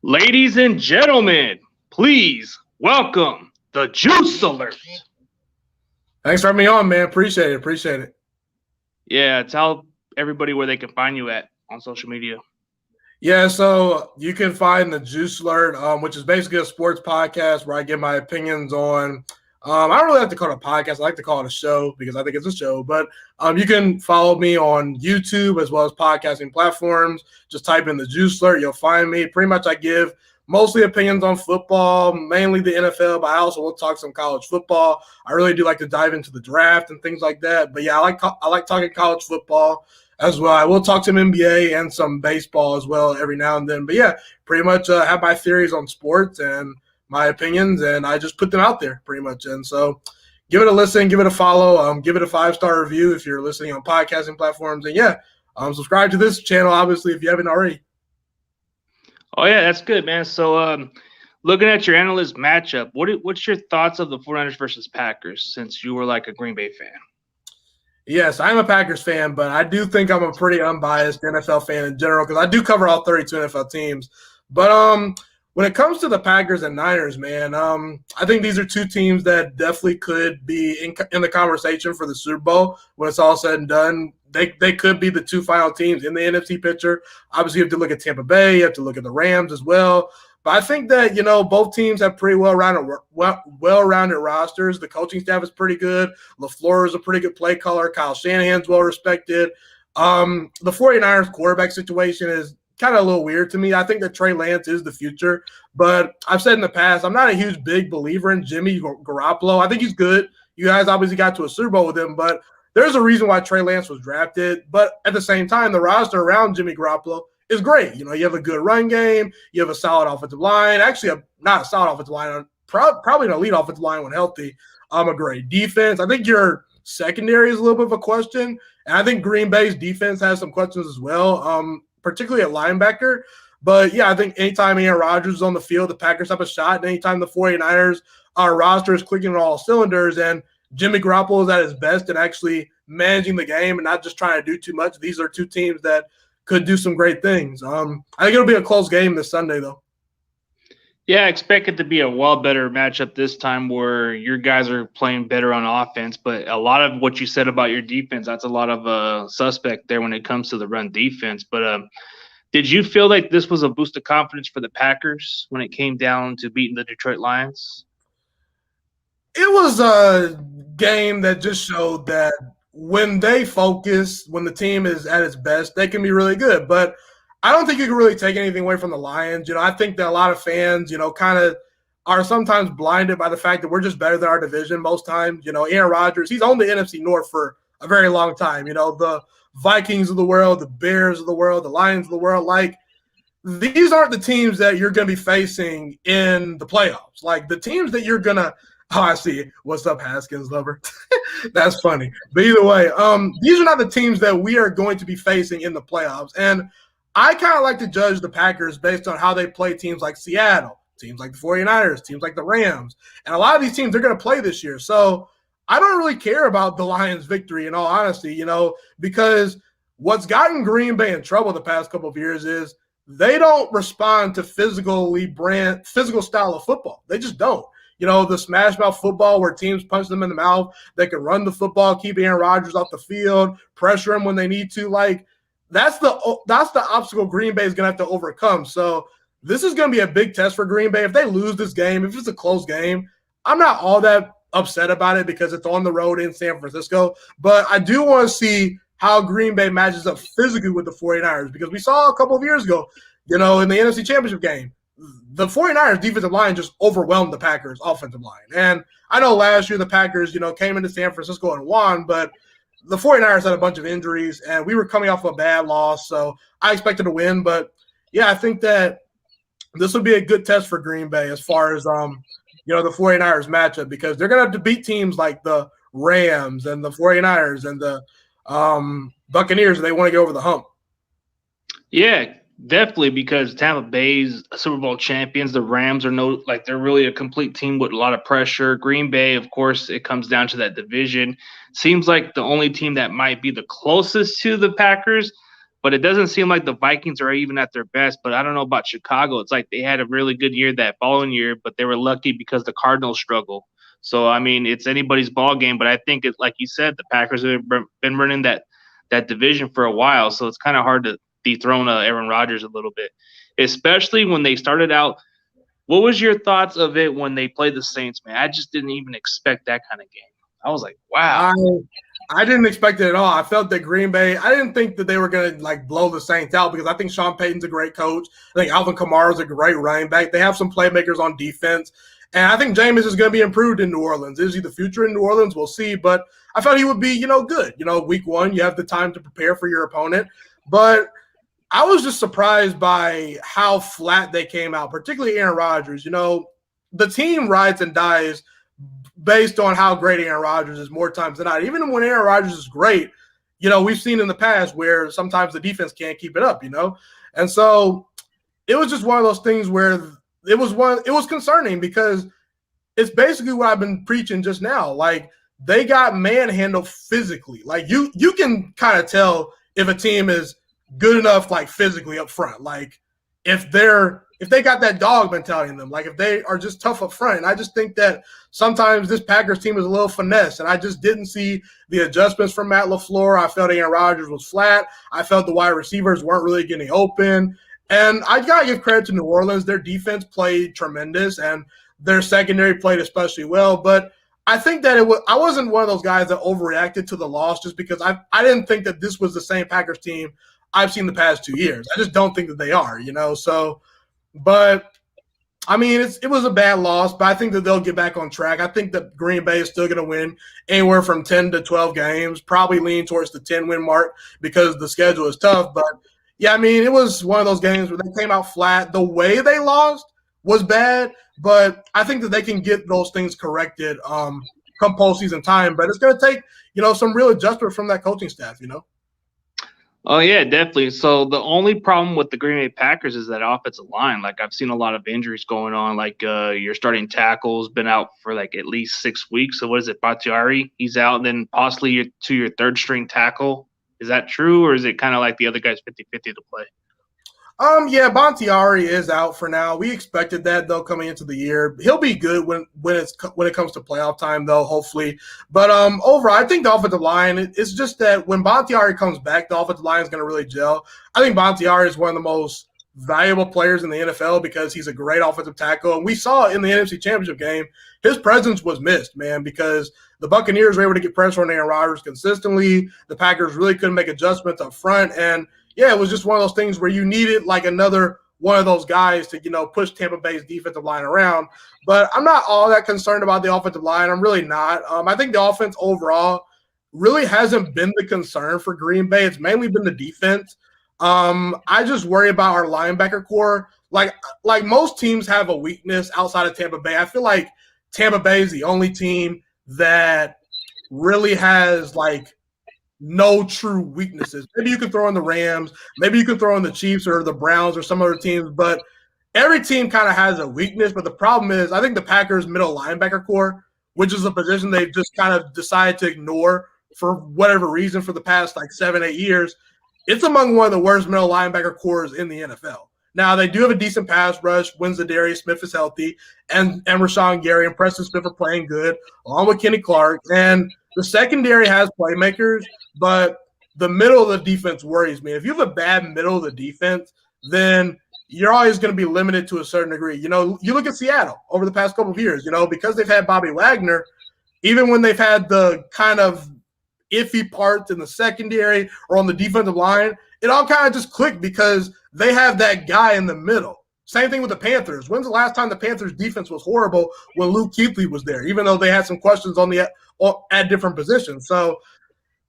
Ladies and gentlemen, please welcome the Juice Alert. Thanks for having me on, man. Appreciate it. Yeah, tell everybody where they can find you at on social media. Yeah, so you can find the Juice Alert, which is basically a sports podcast where I give my opinions on I don't really like to call it a podcast. I like to call it a show because I think it's a show. But you can follow me on YouTube as well as podcasting platforms. Just type in the Juice Alert. You'll find me. Pretty much I give mostly opinions on football, mainly the NFL, but I also will talk some college football. I really do like to dive into the draft and things like that. But, yeah, I like talking college football as well. I will talk some NBA and some baseball as well every now and then. But, yeah, pretty much have my theories on sports and my opinions, and I just put them out there pretty much. And so give it a listen, give it a follow, give it a 5-star review if you're listening on podcasting platforms. And, yeah, subscribe to this channel, obviously, if you haven't already. Oh, yeah, that's good, man. So looking at your analyst matchup, what's your thoughts of the 49ers versus Packers since you were like a Green Bay fan? Yes, I'm a Packers fan, but I do think I'm a pretty unbiased NFL fan in general because I do cover all 32 NFL teams. But when it comes to the Packers and Niners, man, I think these are two teams that definitely could be in the conversation for the Super Bowl when it's all said and done. They could be the two final teams in the NFC picture. Obviously, you have to look at Tampa Bay. You have to look at the Rams as well. But I think that, both teams have pretty well-rounded rosters. The coaching staff is pretty good. LaFleur is a pretty good play caller. Kyle Shanahan's well-respected. The 49ers quarterback situation is kind of a little weird to me. I think that Trey Lance is the future. But I've said in the past, I'm not a huge, big believer in Jimmy Garoppolo. I think he's good. You guys obviously got to a Super Bowl with him, but there's a reason why Trey Lance was drafted. But at the same time, the roster around Jimmy Garoppolo is great. You have a good run game. You have a solid offensive line. Actually, not a solid offensive line. Probably an elite offensive line when healthy. A great defense. I think your secondary is a little bit of a question. And I think Green Bay's defense has some questions as well, particularly at linebacker. But, yeah, I think anytime Aaron Rodgers is on the field, the Packers have a shot. And anytime the 49ers roster is clicking on all cylinders and Jimmy Garoppolo is at his best and actually managing the game and not just trying to do too much, these are two teams that could do some great things. I think it'll be a close game this Sunday, though. Yeah, I expect it to be a better matchup this time where your guys are playing better on offense. But a lot of what you said about your defense, that's a lot of suspect there when it comes to the run defense. But did you feel like this was a boost of confidence for the Packers when it came down to beating the Detroit Lions? It was a game that just showed that when they focus, when the team is at its best, they can be really good. But I don't think you can really take anything away from the Lions. I think that a lot of fans, kind of are sometimes blinded by the fact that we're just better than our division most times. Aaron Rodgers, he's owned the NFC North for a very long time. The Vikings of the world, the Bears of the world, the Lions of the world, like these aren't the teams that you're going to be facing in the playoffs. Like the teams that you're going to – oh, I see. What's up, Haskins lover? That's funny. But either way, these are not the teams that we are going to be facing in the playoffs. And I kind of like to judge the Packers based on how they play teams like Seattle, teams like the 49ers, teams like the Rams. And a lot of these teams they're going to play this year. So I don't really care about the Lions' victory, in all honesty, because what's gotten Green Bay in trouble the past couple of years is they don't respond to physical style of football. They just don't. The smash mouth football where teams punch them in the mouth, they can run the football, keep Aaron Rodgers off the field, pressure him when they need to. Like that's the obstacle Green Bay is going to have to overcome. So this is going to be a big test for Green Bay. If they lose this game, if it's a close game, I'm not all that upset about it because it's on the road in San Francisco. But I do want to see how Green Bay matches up physically with the 49ers because we saw a couple of years ago, in the NFC Championship game, the 49ers defensive line just overwhelmed the Packers offensive line. And I know last year the Packers, came into San Francisco and won, but the 49ers had a bunch of injuries and we were coming off a bad loss. So I expected to win. But yeah, I think that this would be a good test for Green Bay as far as, the 49ers matchup because they're going to have to beat teams like the Rams and the 49ers and the Buccaneers if they want to get over the hump. Yeah. Definitely, because Tampa Bay's Super Bowl champions. The Rams are they're really a complete team with a lot of pressure. Green Bay, of course, it comes down to that division. Seems like the only team that might be the closest to the Packers But it doesn't seem like the Vikings are even at their best. But I don't know about Chicago. It's like they had a really good year that following year, but they were lucky because the Cardinals struggle. So I mean, it's anybody's ball game. But I think it's like you said, the Packers have been running that division for a while, so it's kind of hard to dethrone Aaron Rodgers a little bit, especially when they started out. What was your thoughts of it when they played the Saints, man? I just didn't even expect that kind of game. I was like, wow. I didn't expect it at all. I felt that Green Bay, I didn't think that they were going to like blow the Saints out because I think Sean Payton's a great coach. I think Alvin Kamara's a great running back. They have some playmakers on defense. And I think Jameis is going to be improved in New Orleans. Is he the future in New Orleans? We'll see. But I felt he would be, good. Week one, you have the time to prepare for your opponent. But I was just surprised by how flat they came out, particularly Aaron Rodgers. The team rides and dies based on how great Aaron Rodgers is more times than not. Even when Aaron Rodgers is great, we've seen in the past where sometimes the defense can't keep it up, And so it was just one of those things where it was concerning because it's basically what I've been preaching just now. Like, they got manhandled physically. Like, you can kind of tell if a team is good enough, like, physically up front. Like, if they got that dog mentality in them, like if they are just tough up front. And I just think that sometimes this Packers team is a little finesse, and I just didn't see the adjustments from Matt LaFleur. I felt Aaron Rodgers was flat. I felt the wide receivers weren't really getting open. And I got to give credit to New Orleans. Their defense played tremendous, and their secondary played especially well. But I think that I wasn't one of those guys that overreacted to the loss just because I didn't think that this was the same Packers team I've seen the past 2 years. I just don't think that they are, So, but I mean, it was a bad loss, but I think that they'll get back on track. I think that Green Bay is still going to win anywhere from 10 to 12 games, probably lean towards the 10-win mark because the schedule is tough. But, yeah, I mean, it was one of those games where they came out flat. The way they lost was bad, but I think that they can get those things corrected come postseason time. But it's going to take, some real adjustment from that coaching staff, Oh, yeah, definitely. So the only problem with the Green Bay Packers is that offensive line. Like, I've seen a lot of injuries going on. Like, your starting tackle's been out for, like, at least 6 weeks. So what is it, Bakhtiari? He's out, and then possibly your third-string tackle. Is that true, or is it kind of like the other guy's 50-50 to play? Yeah, Bakhtiari is out for now. We expected that though coming into the year. He'll be good when it comes to playoff time though, hopefully. But overall, I think the offensive line. It's just that when Bakhtiari comes back, the offensive line is going to really gel. I think Bakhtiari is one of the most valuable players in the NFL because he's a great offensive tackle. And we saw in the NFC Championship game, his presence was missed, man, because the Buccaneers were able to get pressure on Aaron Rodgers consistently. The Packers really couldn't make adjustments up front, and yeah, it was just one of those things where you needed like another one of those guys to, push Tampa Bay's defensive line around. But I'm not all that concerned about the offensive line. I'm really not. I think the offense overall really hasn't been the concern for Green Bay. It's mainly been the defense. I just worry about our linebacker core. Like most teams have a weakness outside of Tampa Bay. I feel like Tampa Bay is the only team that really has like no true weaknesses. Maybe you could throw in the Rams, maybe you could throw in the Chiefs or the Browns or some other teams, but every team kind of has a weakness. But the problem is, I think the Packers' middle linebacker core, which is a position they've just kind of decided to ignore for whatever reason for the past like 7-8 years, it's among one of the worst middle linebacker cores in the NFL. Now, they do have a decent pass rush when Zadarius Smith is healthy, and Rashawn Gary and Preston Smith are playing good, along with Kenny Clark. And the secondary has playmakers, but the middle of the defense worries me. If you have a bad middle of the defense, then you're always going to be limited to a certain degree. You look at Seattle over the past couple of years, because they've had Bobby Wagner, even when they've had the kind of iffy parts in the secondary or on the defensive line, it all kind of just clicked because they have that guy in the middle. Same thing with the Panthers. When's the last time the Panthers defense was horrible when Luke Kuechly was there, even though they had some questions at different positions? So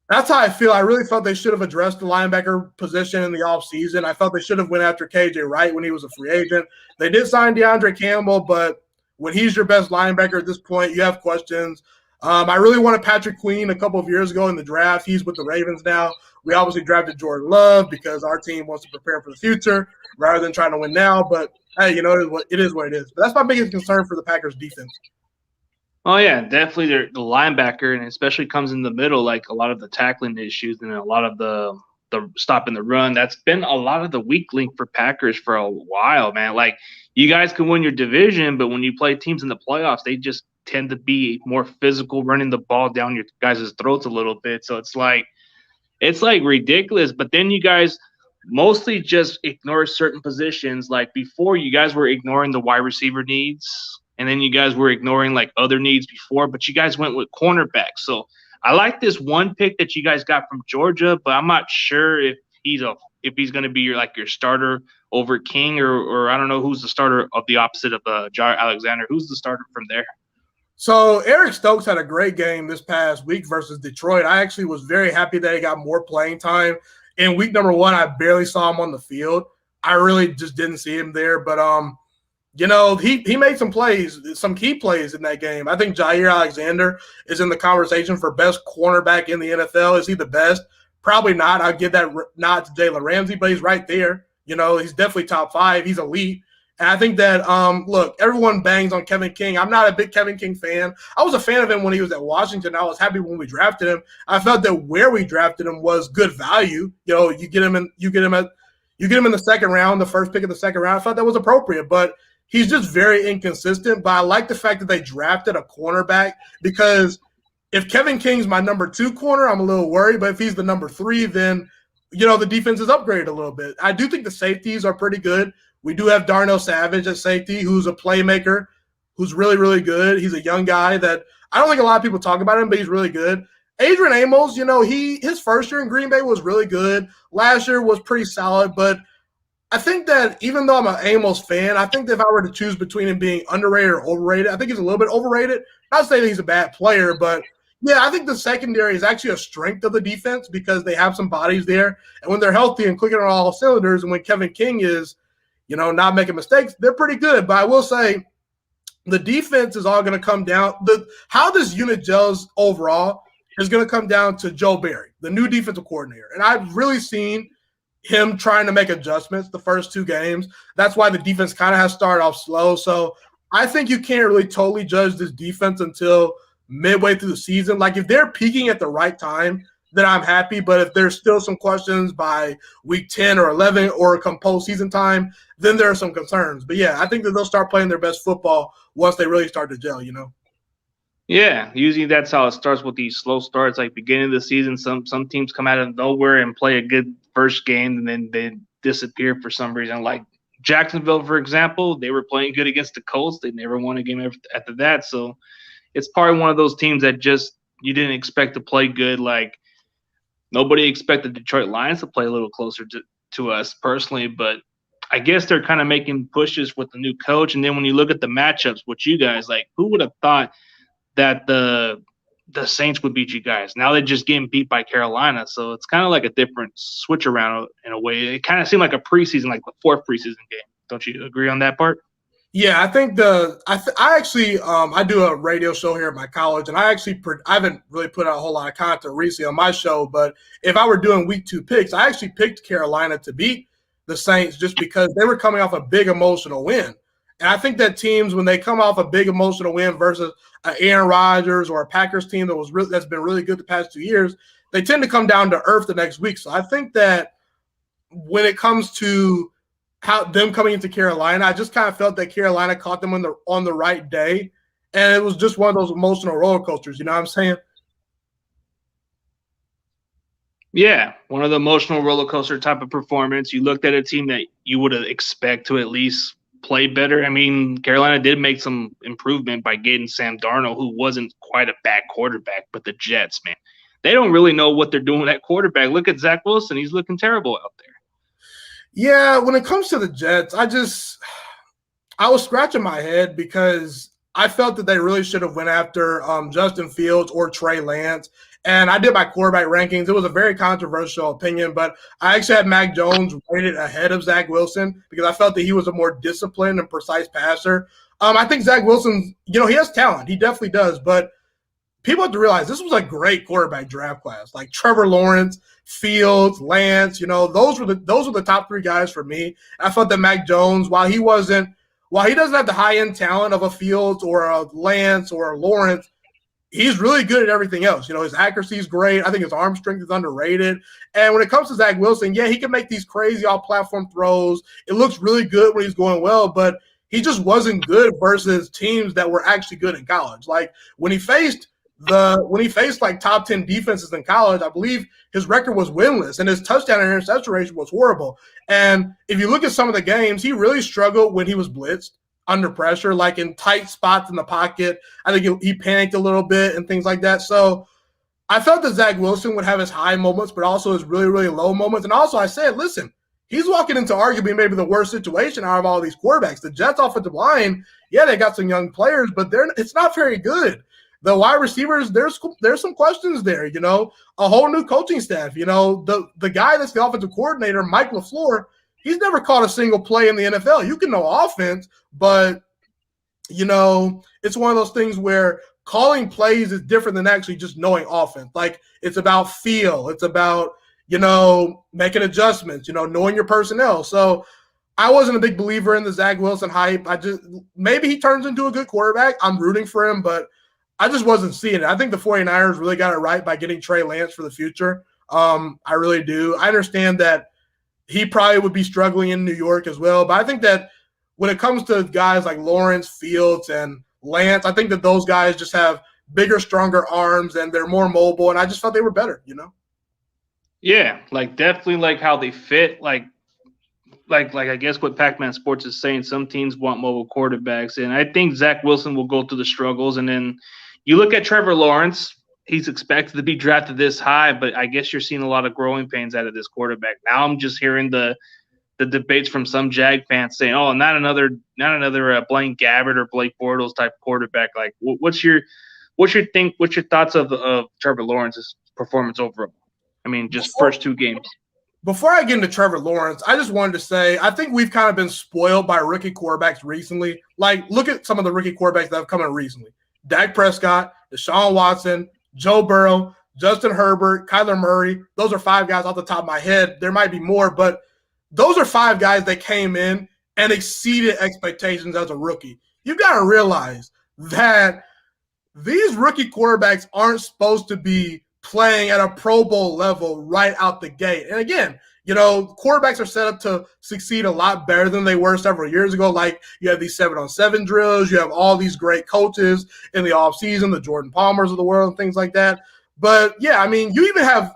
that's how I feel. I really felt they should have addressed the linebacker position in the offseason. I felt they should have went after KJ Wright when he was a free agent. They did sign DeAndre Campbell, but when he's your best linebacker at this point, you have questions. I really wanted Patrick Queen a couple of years ago in the draft. He's with the Ravens now. We obviously drafted Jordan Love because our team wants to prepare for the future rather than trying to win now. But, hey, it is what it is. But that's my biggest concern for the Packers' defense. Oh, yeah, definitely the linebacker, and especially comes in the middle, like a lot of the tackling issues and a lot of the the stopping the run. That's been a lot of the weak link for Packers for a while, man. Like, you guys can win your division, but when you play teams in the playoffs, they just tend to be more physical, running the ball down your guys' throats a little bit. So it's like ridiculous. But then you guys mostly just ignore certain positions. Like, before, you guys were ignoring the wide receiver needs, and then you guys were ignoring like other needs before, but you guys went with cornerback. So I like this one pick that you guys got from Georgia, but I'm not sure if he's going to be your starter over King, or I don't know who's the starter of the opposite of Jair Alexander. Who's the starter from there? So Eric Stokes had a great game this past week versus Detroit. I actually was very happy that he got more playing time. In week number 1, I barely saw him on the field. I really just didn't see him there. But he made some plays, some key plays in that game. I think Jair Alexander is in the conversation for best cornerback in the NFL. Is he the best? Probably not. I'll give that nod to Jalen Ramsey, but he's right there. He's definitely top 5. He's elite. And I think that, look, everyone bangs on Kevin King. I'm not a big Kevin King fan. I was a fan of him when he was at Washington. I was happy when we drafted him. I felt that where we drafted him was good value. You get him in the second round, the first pick of the second round. I thought that was appropriate, but he's just very inconsistent. But I like the fact that they drafted a cornerback, because if Kevin King's my number 2 corner, I'm a little worried. But if he's the number 3, then the defense is upgraded a little bit. I do think the safeties are pretty good. We do have Darnell Savage at safety, who's a playmaker, who's really, really good. He's a young guy that I don't think a lot of people talk about him, but he's really good. Adrian Amos, his first year in Green Bay was really good. Last year was pretty solid, but I think that even though I'm an Amos fan, I think that if I were to choose between him being underrated or overrated, I think he's a little bit overrated. Not saying that he's a bad player, but yeah, I think the secondary is actually a strength of the defense because they have some bodies there. And when they're healthy and clicking on all cylinders, and when Kevin King is not making mistakes, they're pretty good. But I will say the defense is all going to come down. How this unit gels overall is going to come down to Joe Barry, the new defensive coordinator. And I've really seen him trying to make adjustments the first 2 games. That's why the defense kind of has started off slow. So I think you can't really totally judge this defense until midway through the season. Like, if they're peaking at the right time, then I'm happy. But if there's still some questions by week 10 or 11 or come postseason time, then there are some concerns. But yeah, I think that they'll start playing their best football once they really start to gel, Yeah, usually that's how it starts with these slow starts. Like, beginning of the season, some teams come out of nowhere and play a good first game, and then they disappear for some reason. Like Jacksonville, for example, they were playing good against the Colts. They never won a game after that. So it's probably one of those teams that just you didn't expect to play good. Like, nobody expected Detroit Lions to play a little closer to us personally, but I guess they're kind of making pushes with the new coach. And then when you look at the matchups with you guys, like, who would have thought that the Saints would beat you guys? Now they're just getting beat by Carolina. So it's kind of like a different switch around in a way. It kind of seemed like a preseason, like the 4th preseason game. Don't you agree on that part? Yeah, I think I do a radio show here at my college, and I haven't really put out a whole lot of content recently on my show, but if I were doing week 2 picks, I actually picked Carolina to beat the Saints just because they were coming off a big emotional win. And I think that teams, when they come off a big emotional win versus an Aaron Rodgers or a Packers team that's been really good the past 2 years, they tend to come down to earth the next week. So I think that when it comes to how them coming into Carolina, I just kind of felt that Carolina caught them on the right day, and it was just one of those emotional roller coasters. You know what I'm saying? Yeah, one of the emotional roller coaster type of performance. You looked at a team that you would expect to at least play better. I mean, Carolina did make some improvement by getting Sam Darnold, who wasn't quite a bad quarterback, but the Jets, man, they don't really know what they're doing at quarterback. Look at Zach Wilson. He's looking terrible out there. Yeah, when it comes to the Jets, I was scratching my head because I felt that they really should have went after Justin Fields or Trey Lance. And I did my quarterback rankings. It was a very controversial opinion, but I actually had Mac Jones rated ahead of Zach Wilson because I felt that he was a more disciplined and precise passer. I think Zach Wilson, he has talent. He definitely does. But people have to realize this was a great quarterback draft class. Like Trevor Lawrence, Fields, Lance, those were the top 3 guys for me. I felt that Mac Jones, while he doesn't have the high-end talent of a Fields or a Lance or a Lawrence, he's really good at everything else. His accuracy is great. I think his arm strength is underrated. And when it comes to Zach Wilson, yeah, he can make these crazy all-platform throws. It looks really good when he's going well, but he just wasn't good versus teams that were actually good in college. Like when he faced like top 10 defenses in college, I believe his record was winless and his touchdown and interception ratio was horrible. And if you look at some of the games, he really struggled when he was blitzed under pressure, like in tight spots in the pocket. I think he panicked a little bit and things like that. So I felt that Zach Wilson would have his high moments, but also his really, really low moments. And also I said, listen, he's walking into arguably maybe the worst situation out of all these quarterbacks. The Jets offensive line, yeah, they got some young players, but it's not very good. The wide receivers, there's some questions there, a whole new coaching staff. The guy that's the offensive coordinator, Mike LaFleur, he's never caught a single play in the NFL. You can know offense, but, it's one of those things where calling plays is different than actually just knowing offense. Like it's about feel. It's about, making adjustments, knowing your personnel. So I wasn't a big believer in the Zach Wilson hype. Maybe he turns into a good quarterback. I'm rooting for him, but I just wasn't seeing it. I think the 49ers really got it right by getting Trey Lance for the future. I really do. I understand that he probably would be struggling in New York as well, but I think that when it comes to guys like Lawrence, Fields, and Lance, I think that those guys just have bigger, stronger arms, and they're more mobile, and I just felt they were better, Yeah, like definitely like how they fit, like I guess what Pac-Man Sports is saying, some teams want mobile quarterbacks, and I think Zach Wilson will go through the struggles. And then you look at Trevor Lawrence, he's expected to be drafted this high, but I guess you're seeing a lot of growing pains out of this quarterback. Now I'm just hearing the debates from some Jag fans saying, "Oh, not another Blaine Gabbert or Blake Bortles type quarterback." Like, what's your thoughts of Trevor Lawrence's performance overall? I mean, just first two games. Before I get into Trevor Lawrence, I just wanted to say I think we've kind of been spoiled by rookie quarterbacks recently. Like, look at some of the rookie quarterbacks that have come in recently: Dak Prescott, Deshaun Watson, Joe Burrow, Justin Herbert, Kyler Murray. Those are 5 guys off the top of my head. There might be more, but those are 5 guys that came in and exceeded expectations as a rookie. You got to realize that these rookie quarterbacks aren't supposed to be playing at a Pro Bowl level right out the gate. And again, quarterbacks are set up to succeed a lot better than they were several years ago. Like you have these 7-on-7 drills, you have all these great coaches in the offseason, the Jordan Palmers of the world and things like that. But yeah, I mean, you even have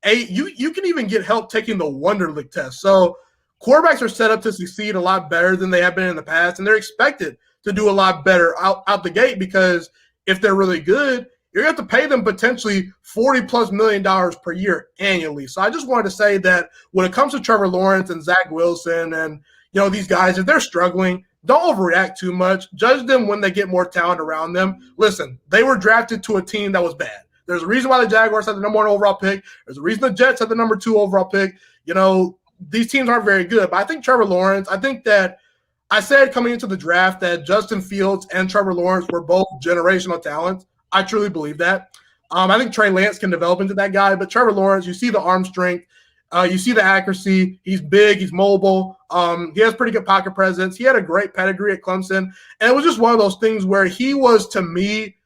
you can even get help taking the Wonderlic test. So quarterbacks are set up to succeed a lot better than they have been in the past, and they're expected to do a lot better out the gate because if they're really good, you're going to have to pay them potentially $40+ million per year annually. So I just wanted to say that when it comes to Trevor Lawrence and Zach Wilson and these guys, if they're struggling, don't overreact too much. Judge them when they get more talent around them. Listen, they were drafted to a team that was bad. There's a reason why the Jaguars had the number 1 overall pick. There's a reason the Jets had the number 2 overall pick. These teams aren't very good. But I think Trevor Lawrence, I think that I said coming into the draft that Justin Fields and Trevor Lawrence were both generational talents. I truly believe that. I think Trey Lance can develop into that guy. But Trevor Lawrence, you see the arm strength. You see the accuracy. He's big. He's mobile. He has pretty good pocket presence. He had a great pedigree at Clemson. And it was just one of those things where he was, to me,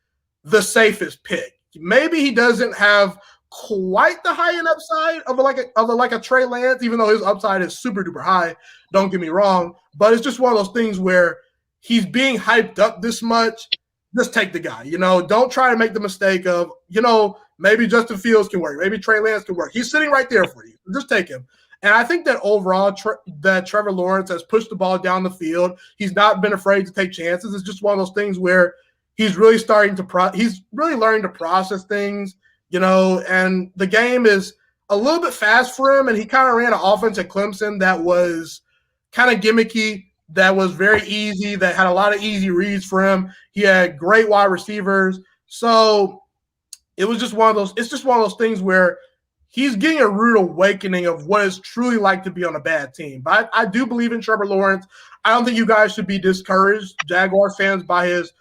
the safest pick. Maybe he doesn't have quite the high end upside of a Trey Lance, even though his upside is super duper high. Don't get me wrong, but it's just one of those things where he's being hyped up this much. Just take the guy. Don't try to make the mistake of maybe Justin Fields can work, maybe Trey Lance can work. He's sitting right there for you. Just take him. And I think that overall, that Trevor Lawrence has pushed the ball down the field. He's not been afraid to take chances. It's just one of those things where he's really starting to he's really learning to process things, and the game is a little bit fast for him. And he kind of ran an offense at Clemson that was kind of gimmicky, that was very easy, that had a lot of easy reads for him. He had great wide receivers. So it's just one of those things where he's getting a rude awakening of what it's truly like to be on a bad team. But I do believe in Trevor Lawrence. I don't think you guys should be discouraged, Jaguars fans, by his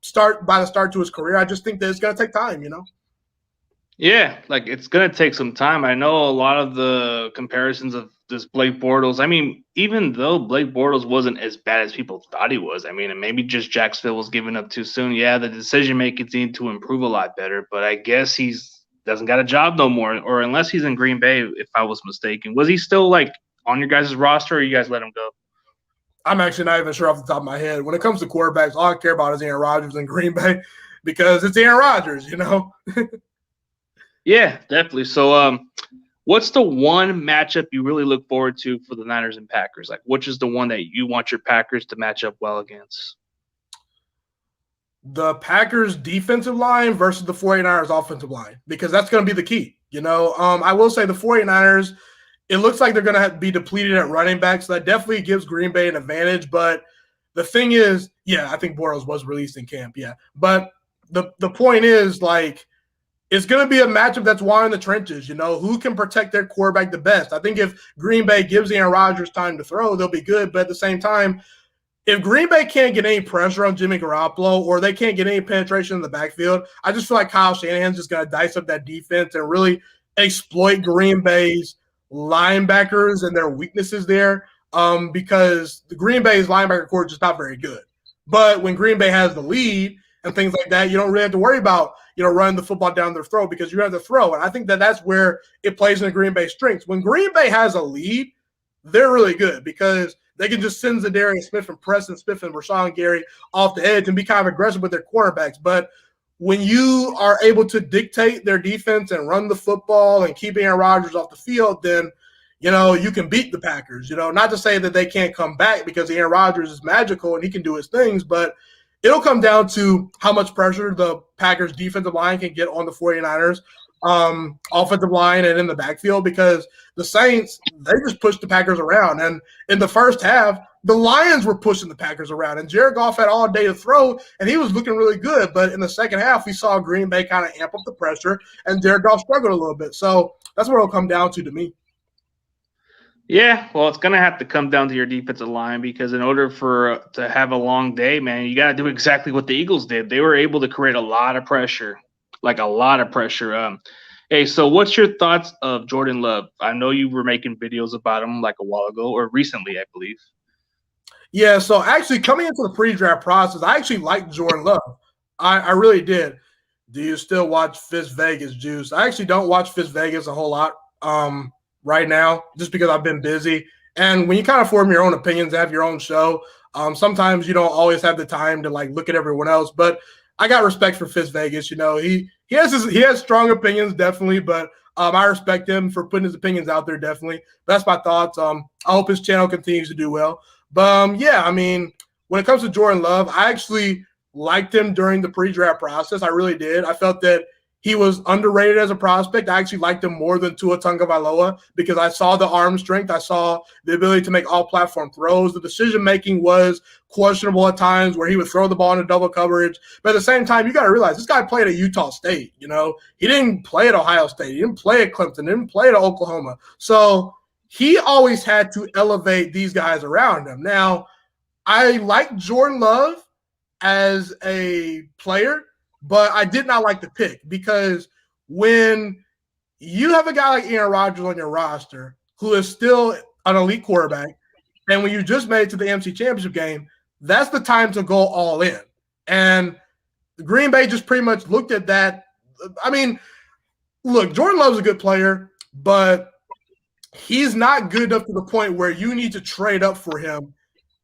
start to his career. I just think that it's going to take time, Yeah, like it's gonna take some time. I know a lot of the comparisons of this Blake Bortles. I mean, even though Blake Bortles wasn't as bad as people thought he was, I mean, and maybe just Jacksonville was giving up too soon. Yeah, the decision making need to improve a lot better, but I guess he's doesn't got a job no more, or unless he's in Green Bay, if I was mistaken. Was he still like on your guys' roster, or you guys let him go? I'm actually not even sure off the top of my head. When it comes to quarterbacks, all I care about is Aaron Rodgers in Green Bay because it's Aaron Rodgers, you know? Yeah, definitely. So, what's the one matchup you really look forward to for the Niners and Packers? Like, which is the one that you want your Packers to match up well against? The Packers defensive line versus the 49ers offensive line, because that's going to be the key. You know, I will say the 49ers, it looks like they're going to be depleted at running back, so that definitely gives Green Bay an advantage. But the thing is, yeah, I think Bortles was released in camp, yeah. But the point is, like, it's going to be a matchup that's wide in the trenches. You know, who can protect their quarterback the best? I think if Green Bay gives Aaron Rodgers time to throw, they'll be good. But at the same time, if Green Bay can't get any pressure on Jimmy Garoppolo or they can't get any penetration in the backfield, I just feel like Kyle Shanahan's just going to dice up that defense and really exploit Green Bay's linebackers and their weaknesses there, because the Green Bay's linebacker core is just not very good. But when Green Bay has the lead and things like that, you don't really have to worry about, you know, running the football down their throat because you have to throw. And I think that that's where it plays into Green Bay's strengths. When Green Bay has a lead, they're really good because they can just send Zadarius Smith and Preston Smith and Rashawn Gary off the edge and be kind of aggressive with their quarterbacks. But when you are able to dictate their defense and run the football and keep Aaron Rodgers off the field, then, you know, you can beat the Packers. You know, not to say that they can't come back because Aaron Rodgers is magical and he can do his things, but it'll come down to how much pressure the Packers defensive line can get on the 49ers offensive line and in the backfield, because the Saints, they just pushed the Packers around. And in the first half, the Lions were pushing the Packers around, and Jared Goff had all day to throw, and he was looking really good. But in the second half, we saw Green Bay kind of amp up the pressure, and Jared Goff struggled a little bit. So that's what it'll come down to me. Yeah, well, it's gonna have to come down to your defensive line because in order for to have a long day, man, you got to do exactly what the Eagles did. They were able to create a lot of pressure, like a lot of pressure. Hey, so what's your thoughts of Jordan Love? I know you were making videos about him like a while ago or recently, I believe. Yeah, so actually coming into the pre-draft process, I actually liked Jordan Love. I really did. Do you still watch Fizz Vegas, Juice? I actually don't watch Fizz Vegas a whole lot right now just because I've been busy. And when you kind of form your own opinions, have your own show, sometimes you don't always have the time to like look at everyone else. But I got respect for Fizz Vegas. You know, he has strong opinions, definitely, but I respect him for putting his opinions out there, definitely. That's my thoughts. I hope his channel continues to do well. But yeah, I mean, when it comes to Jordan Love, I actually liked him during the pre-draft process. I really did. I felt that he was underrated as a prospect. I actually liked him more than Tua Tagovailoa because I saw the arm strength. I saw the ability to make all-platform throws. The decision-making was questionable at times where he would throw the ball into double coverage. But at the same time, you got to realize this guy played at Utah State. You know, he didn't play at Ohio State. He didn't play at Clemson. He didn't play at Oklahoma. So he always had to elevate these guys around him. Now, I like Jordan Love as a player, but I did not like the pick because when you have a guy like Aaron Rodgers on your roster who is still an elite quarterback, and when you just made it to the NFC Championship game, that's the time to go all in. And Green Bay just pretty much looked at that. I mean, look, Jordan Love's a good player, but he's not good enough to the point where you need to trade up for him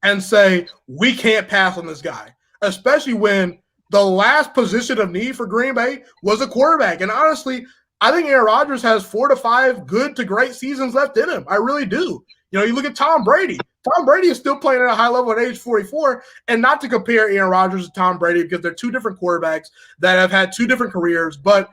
and say, we can't pass on this guy, especially when the last position of need for Green Bay was a quarterback. And honestly, I think Aaron Rodgers has 4 to 5 good to great seasons left in him. I really do. You know, you look at Tom Brady. Tom Brady is still playing at a high level at age 44, and not to compare Aaron Rodgers to Tom Brady because they're two different quarterbacks that have had two different careers. But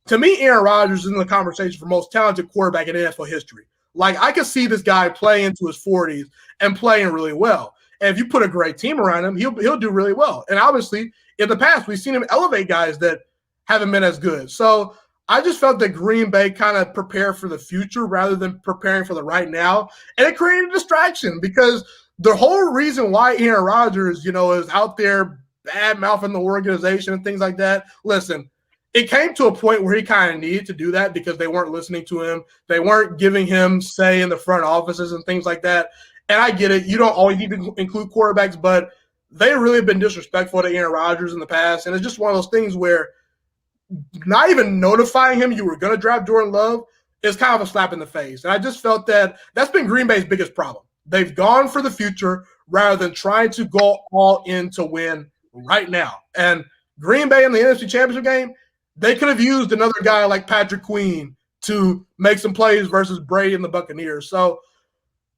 to me, Aaron Rodgers is in the conversation for most talented quarterback in NFL history. Like, I could see this guy play into his 40s and playing really well. And if you put a great team around him, he'll do really well. And obviously, in the past, we've seen him elevate guys that haven't been as good. So I just felt that Green Bay kind of prepared for the future rather than preparing for the right now. And it created a distraction because the whole reason why Aaron Rodgers, you know, is out there bad-mouthing the organization and things like that. Listen, it came to a point where he kind of needed to do that because they weren't listening to him. They weren't giving him say in the front offices and things like that. And I get it. You don't always need to include quarterbacks, but they really have been disrespectful to Aaron Rodgers in the past. And it's just one of those things where not even notifying him you were going to draft Jordan Love is kind of a slap in the face. And I just felt that that's been Green Bay's biggest problem. They've gone for the future rather than trying to go all in to win right now. And Green Bay in the NFC Championship game, they could have used another guy like Patrick Queen to make some plays versus Brady and the Buccaneers. So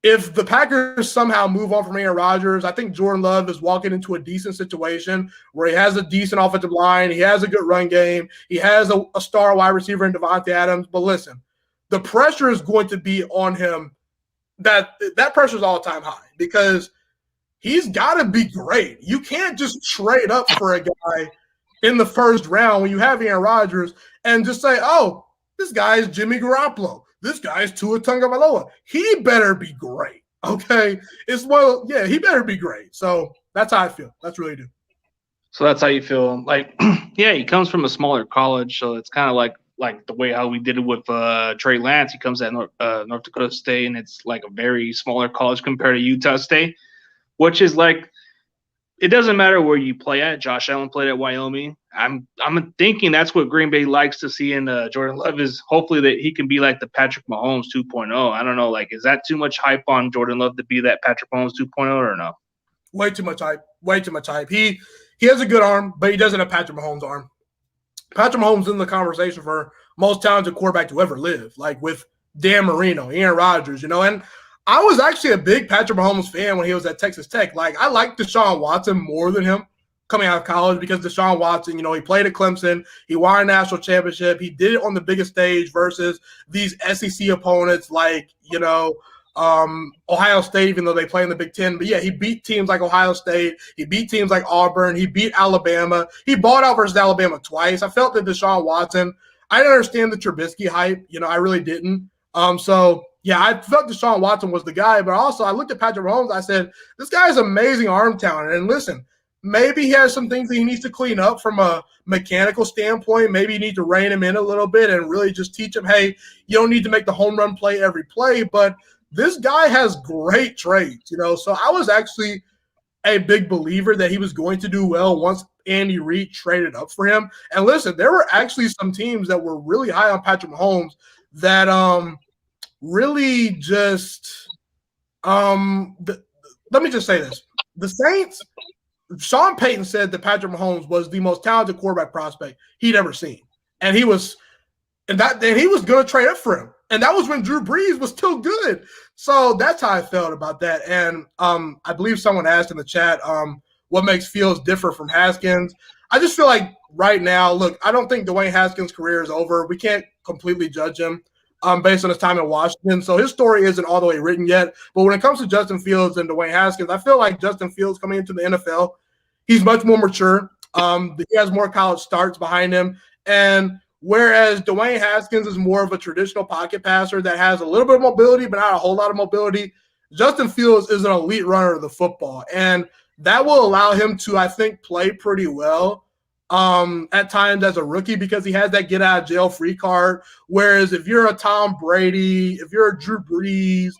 if the Packers somehow move on from Aaron Rodgers, I think Jordan Love is walking into a decent situation where he has a decent offensive line, he has a good run game, he has a star wide receiver in Devontae Adams. But listen, the pressure is going to be on him. That pressure is all-time high because he's got to be great. You can't just trade up for a guy in the first round when you have Aaron Rodgers and just say, oh, this guy is Jimmy Garoppolo. This guy is Tua Tagovailoa. He better be great, okay? He better be great. So that's how I feel. That's really do. So that's how you feel. Like, yeah, he comes from a smaller college, so it's kind of like the way how we did it with Trey Lance. He comes at North Dakota State, and it's like a very smaller college compared to Utah State, which is like, it doesn't matter where you play at. Josh Allen played at Wyoming. I'm thinking that's what Green Bay likes to see in Jordan Love is hopefully that he can be like the Patrick Mahomes 2.0. I don't know, like, is that too much hype on Jordan Love to be that Patrick Mahomes 2.0 or no? Way too much hype. Way too much hype. He has a good arm, but he doesn't have Patrick Mahomes' arm. Patrick Mahomes is in the conversation for most talented quarterback to ever live, like with Dan Marino, Aaron Rodgers, and I was actually a big Patrick Mahomes fan when he was at Texas Tech. Like, I liked Deshaun Watson more than him coming out of college because Deshaun Watson, he played at Clemson. He won a national championship. He did it on the biggest stage versus these SEC opponents like, Ohio State, even though they play in the Big Ten. But, yeah, he beat teams like Ohio State. He beat teams like Auburn. He beat Alabama. He balled out versus Alabama twice. I felt that Deshaun Watson, I didn't understand the Trubisky hype. I really didn't. Yeah, I felt Deshaun Watson was the guy, but also I looked at Patrick Mahomes. I said, this guy has amazing arm talent. And listen, maybe he has some things that he needs to clean up from a mechanical standpoint. Maybe you need to rein him in a little bit and really just teach him, hey, you don't need to make the home run play every play. But this guy has great traits, So I was actually a big believer that he was going to do well once Andy Reid traded up for him. And listen, there were actually some teams that were really high on Patrick Mahomes that really just let me just say this. The Saints, Sean Payton said that Patrick Mahomes was the most talented quarterback prospect he'd ever seen. And he was going to trade up for him. And that was when Drew Brees was still good. So that's how I felt about that. And I believe someone asked in the chat what makes Fields different from Haskins. I just feel like right now, look, I don't think Dwayne Haskins' career is over. We can't completely judge him based on his time in Washington. So his story isn't all the way written yet. But when it comes to Justin Fields and Dwayne Haskins, I feel like Justin Fields coming into the NFL, he's much more mature. He has more college starts behind him. And whereas Dwayne Haskins is more of a traditional pocket passer that has a little bit of mobility, but not a whole lot of mobility, Justin Fields is an elite runner of the football. And that will allow him to, I think, play pretty well at times as a rookie because he has that get out of jail free card. Whereas if you're a Tom Brady, if you're a Drew Brees,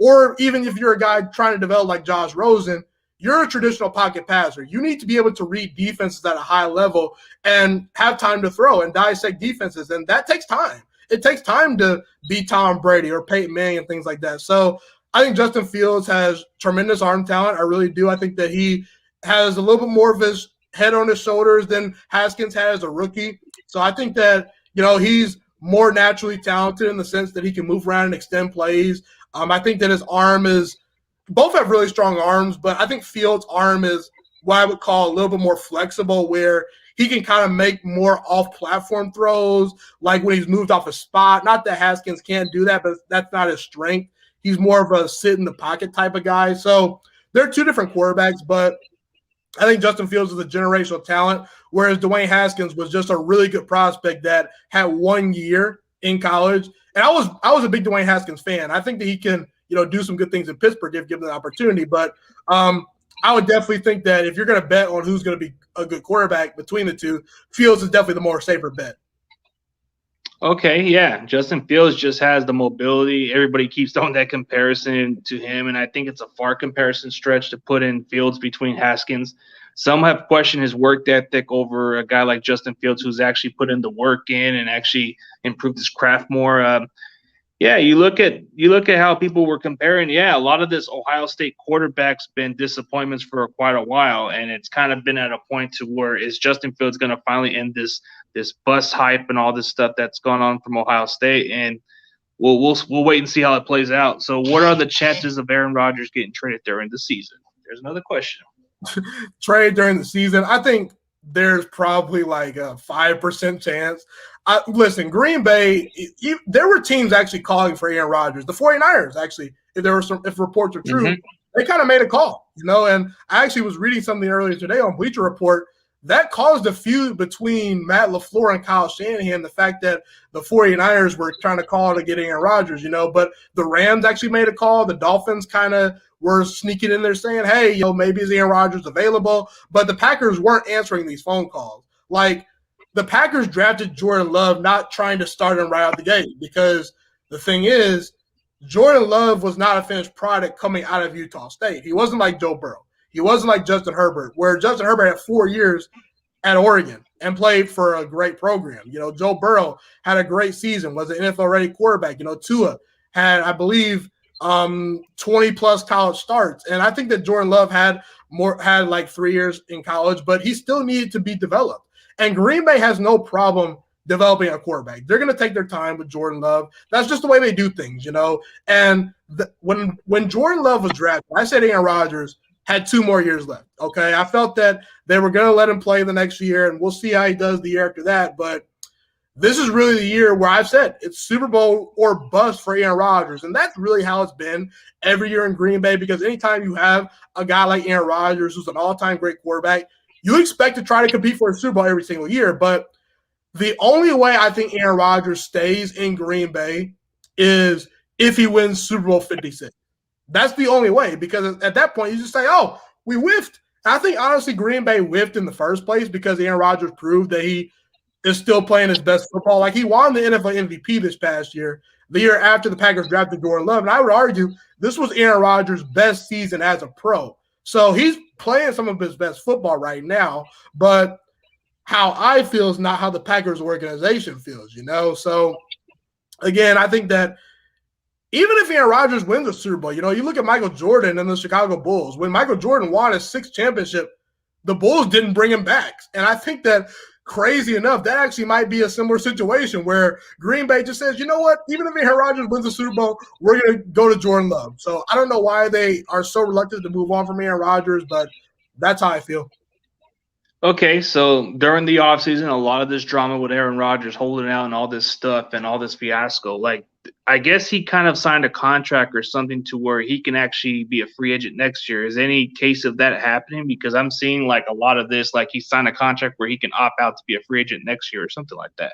or even if you're a guy trying to develop like Josh Rosen, you're a traditional pocket passer. You need to be able to read defenses at a high level and have time to throw and dissect defenses. And that takes time. It takes time to be Tom Brady or Peyton Manning and things like that. So I think Justin Fields has tremendous arm talent. I really do. I think that he has a little bit more of his head on his shoulders than Haskins had as a rookie. So I think that, he's more naturally talented in the sense that he can move around and extend plays. I think that his arm is – both have really strong arms, but I think Fields' arm is what I would call a little bit more flexible where he can kind of make more off-platform throws, like when he's moved off a spot. Not that Haskins can't do that, but that's not his strength. He's more of a sit-in-the-pocket type of guy. So they're two different quarterbacks, but – I think Justin Fields is a generational talent, whereas Dwayne Haskins was just a really good prospect that had 1 year in college. And I was a big Dwayne Haskins fan. I think that he can, do some good things in Pittsburgh if given the opportunity. But I would definitely think that if you're going to bet on who's going to be a good quarterback between the two, Fields is definitely the more safer bet. Okay, yeah. Justin Fields just has the mobility. Everybody keeps throwing that comparison to him, and I think it's a far comparison stretch to put in Fields between Haskins. Some have questioned his work ethic over a guy like Justin Fields, who's actually put in the work in and actually improved his craft more. Yeah, you look at how people were comparing. Yeah, a lot of this Ohio State quarterback's been disappointments for quite a while, and it's kind of been at a point to where is Justin Fields going to finally end this bust hype and all this stuff that's gone on from Ohio State, and we'll wait and see how it plays out. So, what are the chances of Aaron Rodgers getting traded during the season? There's another question. Trade during the season, I think there's probably like a 5% chance. Listen, Green Bay, there were teams actually calling for Aaron Rodgers. The 49ers, actually, if reports are true, they kind of made a call, and I actually was reading something earlier today on Bleacher Report that caused a feud between Matt LaFleur and Kyle Shanahan, the fact that the 49ers were trying to call to get Aaron Rodgers, but the Rams actually made a call. The Dolphins kind of were sneaking in there saying, hey, maybe is Aaron Rodgers available? But the Packers weren't answering these phone calls. Like, the Packers drafted Jordan Love not trying to start him right out the gate, because the thing is, Jordan Love was not a finished product coming out of Utah State. He wasn't like Joe Burrow. He wasn't like Justin Herbert, where Justin Herbert had 4 years at Oregon and played for a great program. Joe Burrow had a great season, was an NFL-ready quarterback. Tua had, I believe, 20-plus college starts. And I think that Jordan Love had like 3 years in college, but he still needed to be developed. And Green Bay has no problem developing a quarterback. They're going to take their time with Jordan Love. That's just the way they do things, And when Jordan Love was drafted, I said Aaron Rodgers had 2 more years left, okay? I felt that they were going to let him play the next year, and we'll see how he does the year after that. But this is really the year where I've said it's Super Bowl or bust for Aaron Rodgers, and that's really how it's been every year in Green Bay, because anytime you have a guy like Aaron Rodgers, who's an all-time great quarterback, you expect to try to compete for a Super Bowl every single year. But the only way I think Aaron Rodgers stays in Green Bay is if he wins Super Bowl 56. That's the only way, because at that point you just say, oh, we whiffed. I think, honestly, Green Bay whiffed in the first place because Aaron Rodgers proved that he is still playing his best football. Like, he won the NFL MVP this past year, the year after the Packers drafted Jordan Love. And I would argue this was Aaron Rodgers' best season as a pro. So he's playing some of his best football right now. But how I feel is not how the Packers organization feels, So, again, I think that even if Aaron Rodgers wins a Super Bowl, you look at Michael Jordan and the Chicago Bulls. When Michael Jordan won his 6th championship, the Bulls didn't bring him back. And I think that, crazy enough, that actually might be a similar situation where Green Bay just says, you know what, even if Aaron Rodgers wins the Super Bowl, we're going to go to Jordan Love. So I don't know why they are so reluctant to move on from Aaron Rodgers, but that's how I feel. Okay, so during the offseason, a lot of this drama with Aaron Rodgers holding out and all this stuff and all this fiasco, like, I guess he kind of signed a contract or something to where he can actually be a free agent next year. Is any case of that happening? Because I'm seeing like a lot of this, like he signed a contract where he can opt out to be a free agent next year or something like that.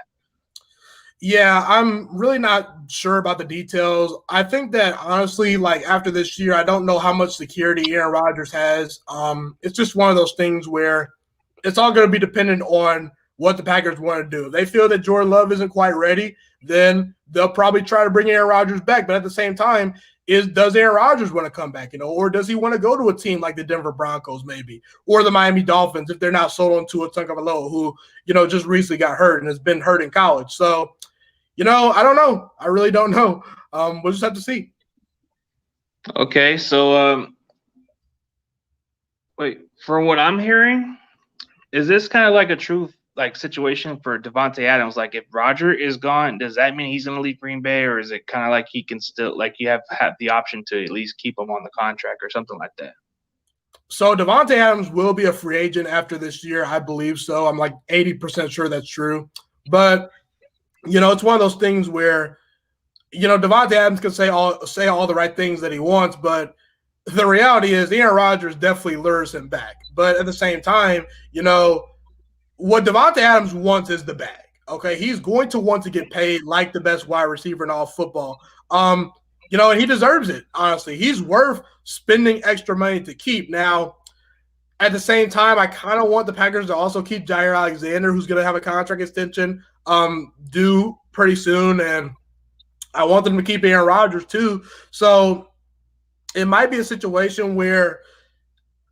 Yeah, I'm really not sure about the details. I think that, honestly, like, after this year, I don't know how much security Aaron Rodgers has. It's just one of those things where it's all going to be dependent on what the Packers want to do. If they feel that Jordan Love isn't quite ready, then they'll probably try to bring Aaron Rodgers back. But at the same time, does Aaron Rodgers want to come back, or does he want to go to a team like the Denver Broncos maybe, or the Miami Dolphins if they're not sold on Tua Tagovailoa, who, just recently got hurt and has been hurt in college. So, I don't know. I really don't know. We'll just have to see. Okay, so wait, from what I'm hearing, is this kind of like a true situation for Davante Adams? Like, if Roger is gone, does that mean he's going to leave Green Bay, or is it kind of like he can still, like, you have the option to at least keep him on the contract or something like that? So Davante Adams will be a free agent after this year, I believe so. I'm like 80% sure that's true. But, it's one of those things where, Davante Adams can say all the right things that he wants, but the reality is Aaron Rodgers definitely lures him back. But at the same time, what Davante Adams wants is the bag. Okay, he's going to want to get paid like the best wide receiver in all football. And he deserves it, honestly. He's worth spending extra money to keep. Now, At the same time, I kind of want the Packers to also keep Jair Alexander, who's going to have a contract extension due pretty soon, and I want them to keep Aaron Rodgers too. So it might be a situation where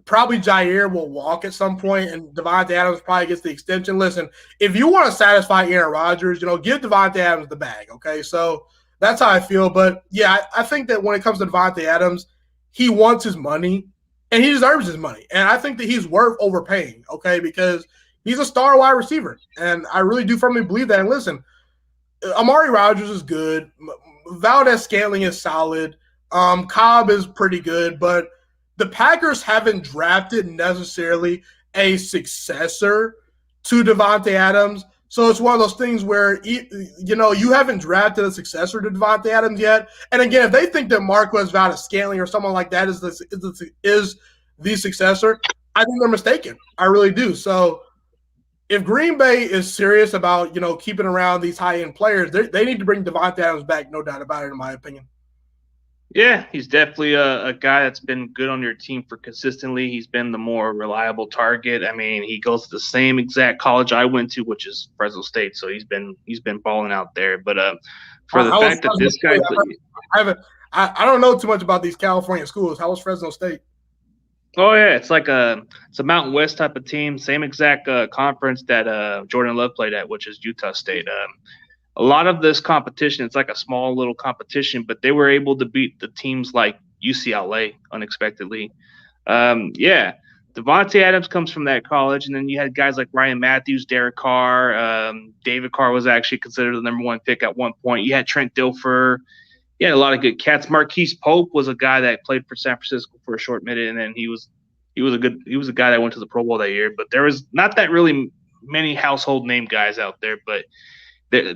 probably Jair will walk at some point, and Davante Adams probably gets the extension. Listen, if you want to satisfy Aaron Rodgers, give Davante Adams the bag, okay? So that's how I feel. But, yeah, I think that when it comes to Davante Adams, he wants his money, and he deserves his money. And I think that he's worth overpaying, okay, because he's a star wide receiver. And I really do firmly believe that. And listen, Amari Rodgers is good. Valdez-Scantling is solid. Cobb is pretty good, but the Packers haven't drafted necessarily a successor to Davante Adams. So it's one of those things where, you haven't drafted a successor to Davante Adams yet. And again, if they think that Marquez Valdez-Scantling or someone like that is the successor, I think they're mistaken. I really do. So if Green Bay is serious about, keeping around these high-end players, they need to bring Davante Adams back, no doubt about it, in my opinion. Yeah, he's definitely a guy that's been good on your team for consistently. He's been the more reliable target. I mean, he goes to the same exact college I went to, which is Fresno State. So he's been balling out there. But for the fact that this guy, I don't know too much about these California schools. How was Fresno State? Oh yeah, it's a Mountain West type of team, same exact conference that Jordan Love played at, which is Utah State. A lot of this competition, it's like a small little competition, but they were able to beat the teams like UCLA unexpectedly. Yeah, Devontae Adams comes from that college, and then you had guys like Ryan Matthews, Derek Carr. David Carr was actually considered the number one pick at one point. You had Trent Dilfer. You had a lot of good cats. Marquise Pope was a guy that played for San Francisco for a short minute, and then he was a guy that went to the Pro Bowl that year. But there was not that really many household name guys out there, but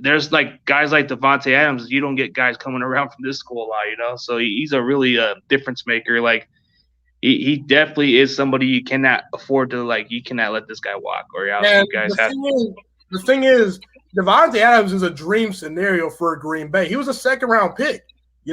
there's like guys like Davante Adams. You don't get guys coming around from this school a lot, So he's a really difference maker. Like he definitely is somebody you cannot afford to you cannot let this guy walk or else you guys have. The thing is, Davante Adams is a dream scenario for Green Bay. He was a second-round pick. He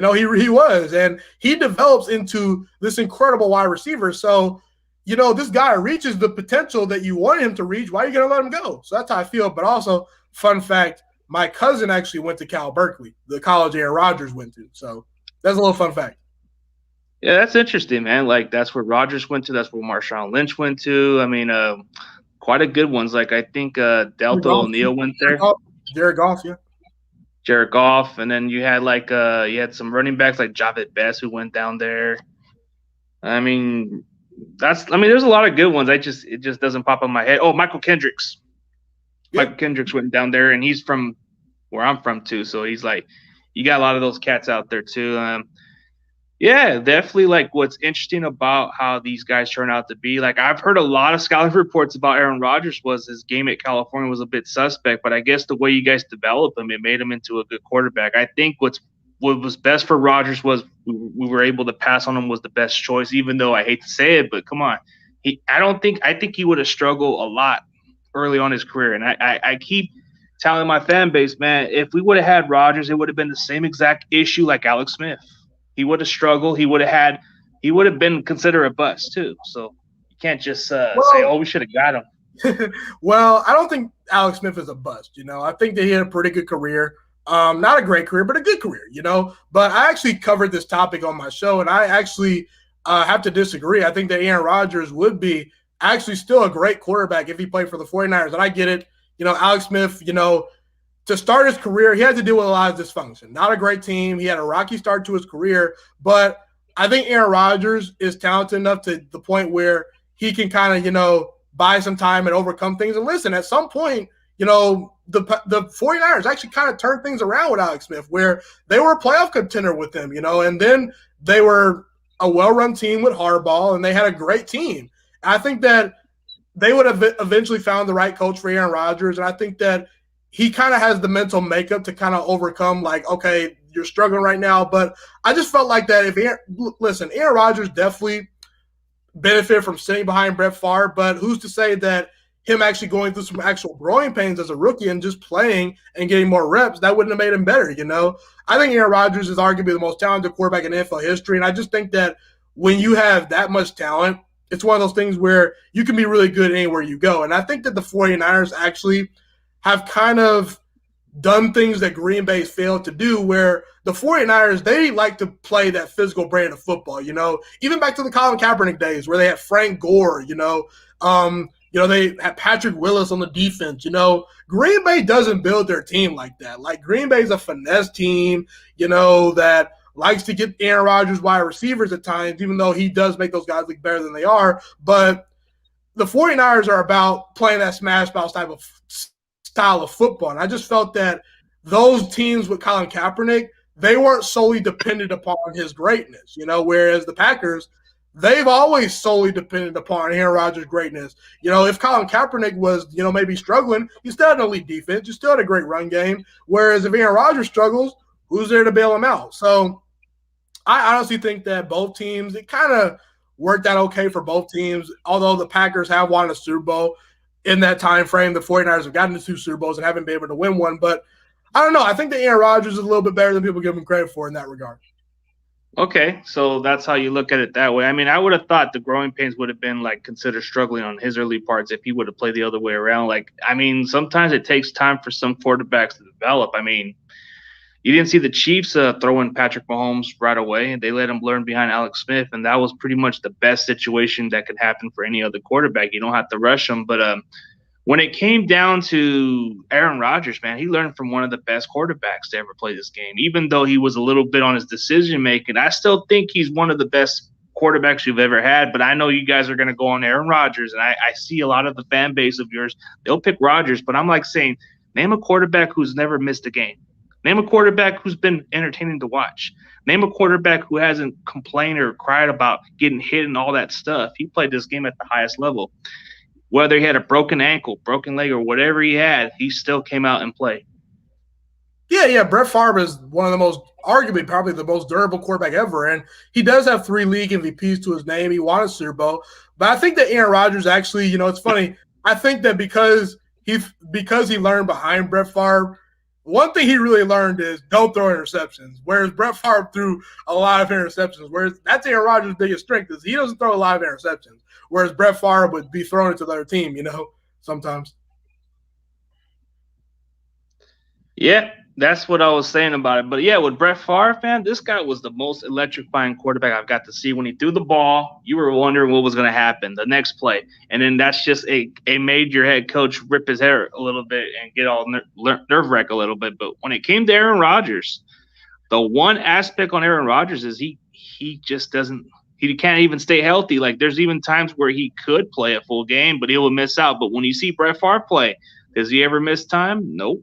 was, and he develops into this incredible wide receiver. So, this guy reaches the potential that you want him to reach. Why are you going to let him go? So that's how I feel. But also, fun fact, my cousin actually went to Cal Berkeley, the college Aaron Rodgers went to. So that's a little fun fact. Yeah, that's interesting, man. Like, that's where Rodgers went to. That's where Marshawn Lynch went to. I mean, quite a good ones. Like, I think Delta O'Neal went there. Jared Goff, yeah. Jared Goff. And then you had, you had some running backs like Javed Best who went down there. I mean, there's a lot of good ones. It just doesn't pop in my head. Oh, Michael Kendricks. Michael Kendricks went down there, and he's from where I'm from too. So he's you got a lot of those cats out there too. Yeah, definitely. What's interesting about how these guys turn out to be. I've heard a lot of scouting reports about Aaron Rodgers was his game at California was a bit suspect, but I guess the way you guys developed him, it made him into a good quarterback. I think what was best for Rodgers was we were able to pass on him was the best choice, even though I hate to say it, but come on. I think he would have struggled a lot early on his career. And I keep telling my fan base, man, if we would have had Rodgers, it would have been the same exact issue like Alex Smith. He would have struggled. He would have been considered a bust too. So you can't just say, oh, we should have got him. Well, I don't think Alex Smith is a bust. I think that he had a pretty good career. Not a great career, but a good career, But I actually covered this topic on my show, and I actually have to disagree. I think that Aaron Rodgers would be actually still a great quarterback if he played for the 49ers. And I get it. Alex Smith, to start his career, he had to deal with a lot of dysfunction. Not a great team. He had a rocky start to his career. But I think Aaron Rodgers is talented enough to the point where he can kind of, buy some time and overcome things. And listen, at some point, the 49ers actually kind of turned things around with Alex Smith, where they were a playoff contender with him, and then they were a well-run team with Harbaugh, and they had a great team. I think that they would have eventually found the right coach for Aaron Rodgers, and I think that he kind of has the mental makeup to kind of overcome, okay, you're struggling right now. But I just felt like that Aaron Rodgers definitely benefited from sitting behind Brett Favre, but who's to say that him actually going through some actual growing pains as a rookie and just playing and getting more reps, that wouldn't have made him better, I think Aaron Rodgers is arguably the most talented quarterback in NFL history, and I just think that when you have that much talent it's one of those things where you can be really good anywhere you go. And I think that the 49ers actually have kind of done things that Green Bay's failed to do, where the 49ers, they like to play that physical brand of football, even back to the Colin Kaepernick days where they had Frank Gore, they had Patrick Willis on the defense. Green Bay doesn't build their team like that. Like, Green Bay's a finesse team, that likes to get Aaron Rodgers wide receivers at times, even though he does make those guys look better than they are. But the 49ers are about playing that smash mouth type of style of football. And I just felt that those teams with Colin Kaepernick, they weren't solely dependent upon his greatness, whereas the Packers, they've always solely depended upon Aaron Rodgers' greatness. If Colin Kaepernick was, maybe struggling, you still had an elite defense. You still had a great run game. Whereas if Aaron Rodgers struggles, who's there to bail him out? So I honestly think that both teams, it kind of worked out okay for both teams, although the Packers have won a Super Bowl in that time frame. The 49ers have gotten to 2 Super Bowls and haven't been able to win one. But I don't know. I think that Aaron Rodgers is a little bit better than people give him credit for in that regard. Okay, so that's how you look at it that way. I mean, I would have thought the growing pains would have been like considered struggling on his early parts if he would have played the other way around. Like, I mean, sometimes it takes time for some quarterbacks to develop. I mean, you didn't see the Chiefs throwing Patrick Mahomes right away, and they let him learn behind Alex Smith, and that was pretty much the best situation that could happen for any other quarterback. You don't have to rush him, but when it came down to Aaron Rodgers, man, he learned from one of the best quarterbacks to ever play this game. Even though he was a little bit on his decision making, I still think he's one of the best quarterbacks you've ever had. But I know you guys are going to go on Aaron Rodgers, and I see a lot of the fan base of yours, they'll pick Rodgers. But I'm like saying, name a quarterback who's never missed a game. Name a quarterback who's been entertaining to watch. Name a quarterback who hasn't complained or cried about getting hit and all that stuff. He played this game at the highest level. Whether he had a broken ankle, broken leg, or whatever he had, he still came out and played. Yeah. Brett Favre is one of the most, arguably probably the most durable quarterback ever. And he does have 3 league MVPs to his name. He won a Super Bowl. But I think that Aaron Rodgers actually, it's funny. I think that because he learned behind Brett Favre, one thing he really learned is don't throw interceptions. Whereas Brett Favre threw a lot of interceptions. Whereas that's Aaron Rodgers' biggest strength is he doesn't throw a lot of interceptions. Whereas Brett Favre would be throwing it to the other team, sometimes. Yeah, that's what I was saying about it. But yeah, with Brett Favre, man, this guy was the most electrifying quarterback I've got to see. When he threw the ball, you were wondering what was going to happen the next play. And then that's just a made your head coach rip his hair a little bit and get all nerve-wracked a little bit. But when it came to Aaron Rodgers, the one aspect on Aaron Rodgers is he just doesn't – he can't even stay healthy. Like, there's even times where he could play a full game, but he will miss out. But when you see Brett Favre play, does he ever miss time? Nope.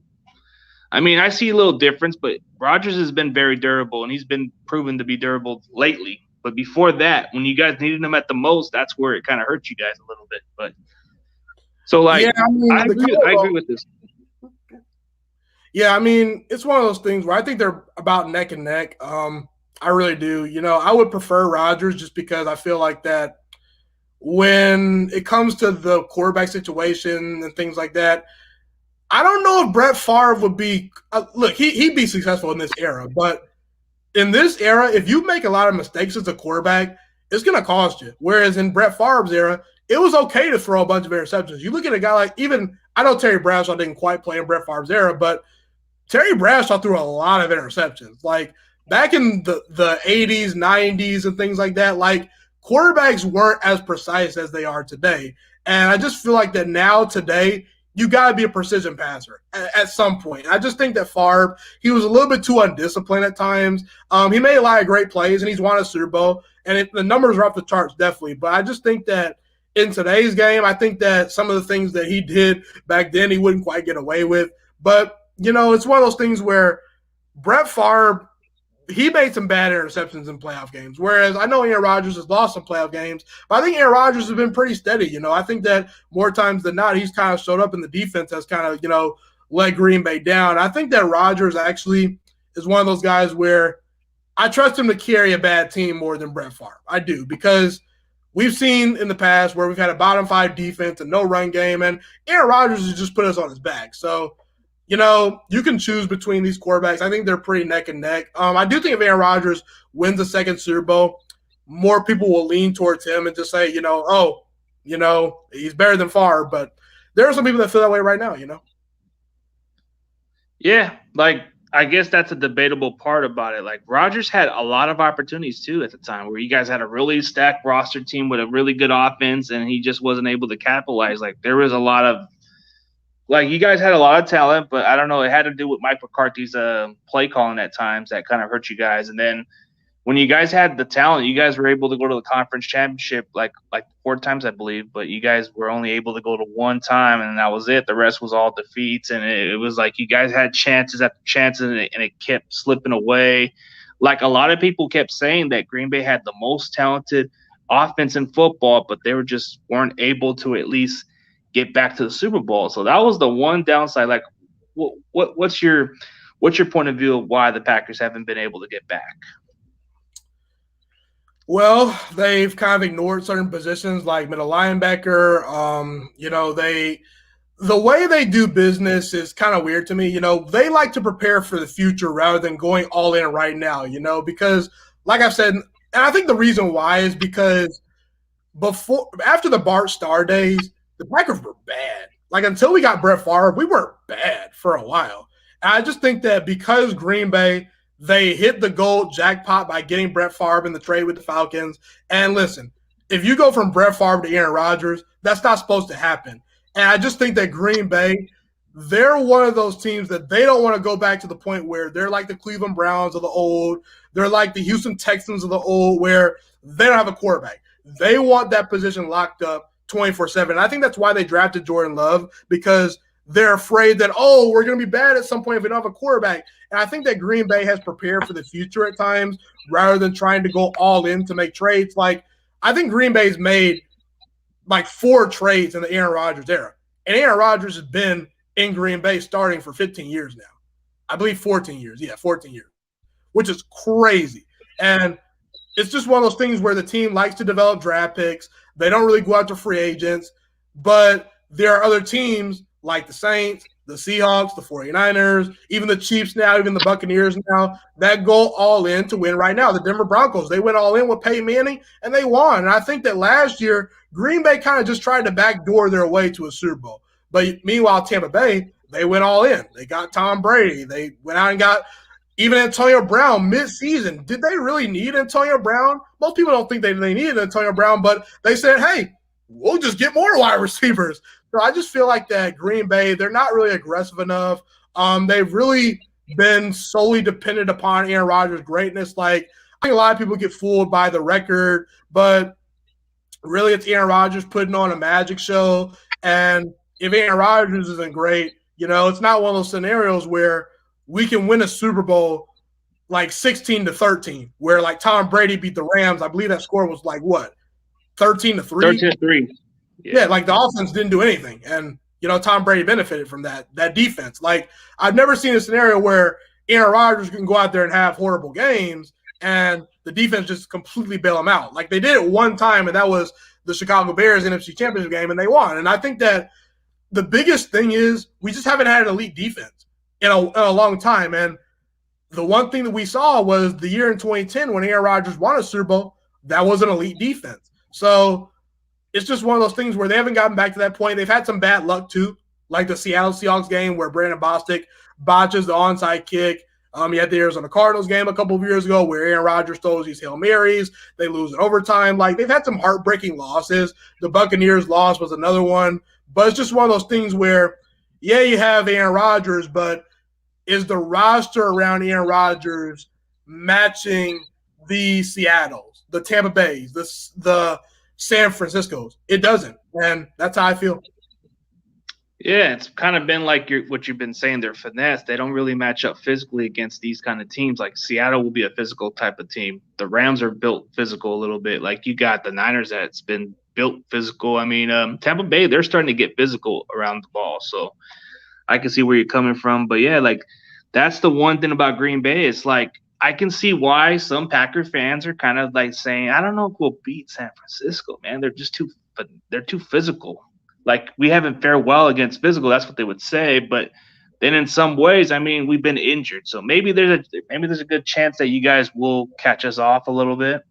I mean, I see a little difference, but Rodgers has been very durable, and he's been proven to be durable lately. But before that, when you guys needed him at the most, that's where it kind of hurt you guys a little bit. But so, like, yeah, I agree with this. Yeah, I mean, it's one of those things where I think they're about neck and neck. I really do. I would prefer Rodgers just because I feel like that when it comes to the quarterback situation and things like that, I don't know if Brett Favre would be look, he'd be successful in this era, but in this era, if you make a lot of mistakes as a quarterback, it's going to cost you. Whereas in Brett Favre's era, it was okay to throw a bunch of interceptions. You look at a guy like I know Terry Bradshaw didn't quite play in Brett Favre's era, but Terry Bradshaw threw a lot of interceptions. Like, back in the 80s, 90s, and things like that, like, quarterbacks weren't as precise as they are today. And I just feel like that now, today, you got to be a precision passer at some point. I just think that Favre, he was a little bit too undisciplined at times. He made a lot of great plays, and he's won a Super Bowl, and the numbers are off the charts, definitely. But I just think that in today's game, I think that some of the things that he did back then, he wouldn't quite get away with. But, it's one of those things where Brett Favre, he made some bad interceptions in playoff games, whereas I know Aaron Rodgers has lost some playoff games, but I think Aaron Rodgers has been pretty steady. I think that more times than not, he's kind of showed up, and the defense has kind of, let Green Bay down. I think that Rodgers actually is one of those guys where I trust him to carry a bad team more than Brett Favre. I do, because we've seen in the past where we've had a bottom 5 defense and no run game, and Aaron Rodgers has just put us on his back. So, you can choose between these quarterbacks. I think they're pretty neck and neck. I do think if Aaron Rodgers wins the second Super Bowl, more people will lean towards him and just say, he's better than Favre. But there are some people that feel that way right now. Yeah, like I guess that's a debatable part about it. Like Rodgers had a lot of opportunities too at the time where you guys had a really stacked roster team with a really good offense and he just wasn't able to capitalize. Like there was a lot of like you guys had a lot of talent, but I don't know, it had to do with Mike McCarthy's play calling at times that kind of hurt you guys. And then when you guys had the talent, you guys were able to go to the conference championship like 4 times, I believe, but you guys were only able to go to one time, and that was it. The rest was all defeats, and it was like you guys had chances after chances, and it kept slipping away. Like a lot of people kept saying that Green Bay had the most talented offense in football, but they weren't able to at least get back to the Super Bowl. So that was the one downside. Like, what's your point of view of why the Packers haven't been able to get back? Well, they've kind of ignored certain positions like middle linebacker. The way they do business is kind of weird to me. They like to prepare for the future rather than going all in right now, because like I've said, and I think the reason why is because after the Bart Starr days, the Packers were bad. Like until we got Brett Favre, we weren't bad for a while. And I just think that because Green Bay, they hit the gold jackpot by getting Brett Favre in the trade with the Falcons. And listen, if you go from Brett Favre to Aaron Rodgers, that's not supposed to happen. And I just think that Green Bay, they're one of those teams that they don't want to go back to the point where they're like the Cleveland Browns of the old. They're like the Houston Texans of the old where they don't have a quarterback. They want that position locked up 24/7. And I think that's why they drafted Jordan Love, because they're afraid that, we're going to be bad at some point if we don't have a quarterback. And I think that Green Bay has prepared for the future at times rather than trying to go all in to make trades. Like, I think Green Bay's made like 4 trades in the Aaron Rodgers era. And Aaron Rodgers has been in Green Bay starting for 15 years now. I believe 14 years. Yeah, 14 years, which is crazy. And it's just one of those things where the team likes to develop draft picks. They don't really go out to free agents. But there are other teams like the Saints, the Seahawks, the 49ers, even the Chiefs now, even the Buccaneers now, that go all in to win right now. The Denver Broncos, they went all in with Peyton Manning, and they won. And I think that last year, Green Bay kind of just tried to backdoor their way to a Super Bowl. But meanwhile, Tampa Bay, they went all in. They got Tom Brady. They went out and got even Antonio Brown mid-season. Did they really need Antonio Brown? Most people don't think they needed Antonio Brown, but they said, hey, we'll just get more wide receivers. So I just feel like that Green Bay, they're not really aggressive enough. They've really been solely dependent upon Aaron Rodgers' greatness. Like, I think a lot of people get fooled by the record, but really it's Aaron Rodgers putting on a magic show. And if Aaron Rodgers isn't great, it's not one of those scenarios where we can win a Super Bowl like 16-13, where like Tom Brady beat the Rams. I believe that score was like what? 13-3? 13-3. Yeah, like the offense didn't do anything. And, Tom Brady benefited from that defense. Like, I've never seen a scenario where Aaron Rodgers can go out there and have horrible games and the defense just completely bail him out. Like, they did it one time, and that was the Chicago Bears NFC Championship game, and they won. And I think that the biggest thing is we just haven't had an elite defense in a long time. And the one thing that we saw was the year in 2010 when Aaron Rodgers won a Super Bowl, that was an elite defense. So it's just one of those things where they haven't gotten back to that point. They've had some bad luck too, like the Seattle Seahawks game where Brandon Bostic botches the onside kick. You had the Arizona Cardinals game a couple of years ago where Aaron Rodgers throws these Hail Marys. They lose in overtime. Like, they've had some heartbreaking losses. The Buccaneers loss was another one. But it's just one of those things where, yeah, you have Aaron Rodgers, but is the roster around Aaron Rodgers matching the Seattles, the Tampa Bays, the San Francisco's? It doesn't, and that's how I feel. Yeah, it's kind of been like what you've been saying. They're finesse. They don't really match up physically against these kind of teams. Like Seattle will be a physical type of team. The Rams are built physical a little bit. Like you got the Niners that's been built physical. I mean, Tampa Bay, they're starting to get physical around the ball. So I can see where you're coming from. But yeah, like that's the one thing about Green Bay. It's like I can see why some Packer fans are kind of like saying, I don't know if we'll beat San Francisco, man. They're too physical. Like we haven't fared well against physical. That's what they would say. But then in some ways, I mean, we've been injured. So maybe there's a good chance that you guys will catch us off a little bit.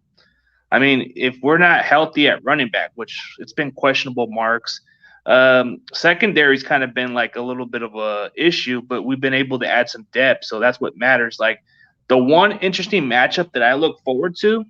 I mean, if we're not healthy at running back, which it's been questionable marks, secondary's kind of been like a little bit of a issue, but we've been able to add some depth, so that's what matters. Like the one interesting matchup that I look forward to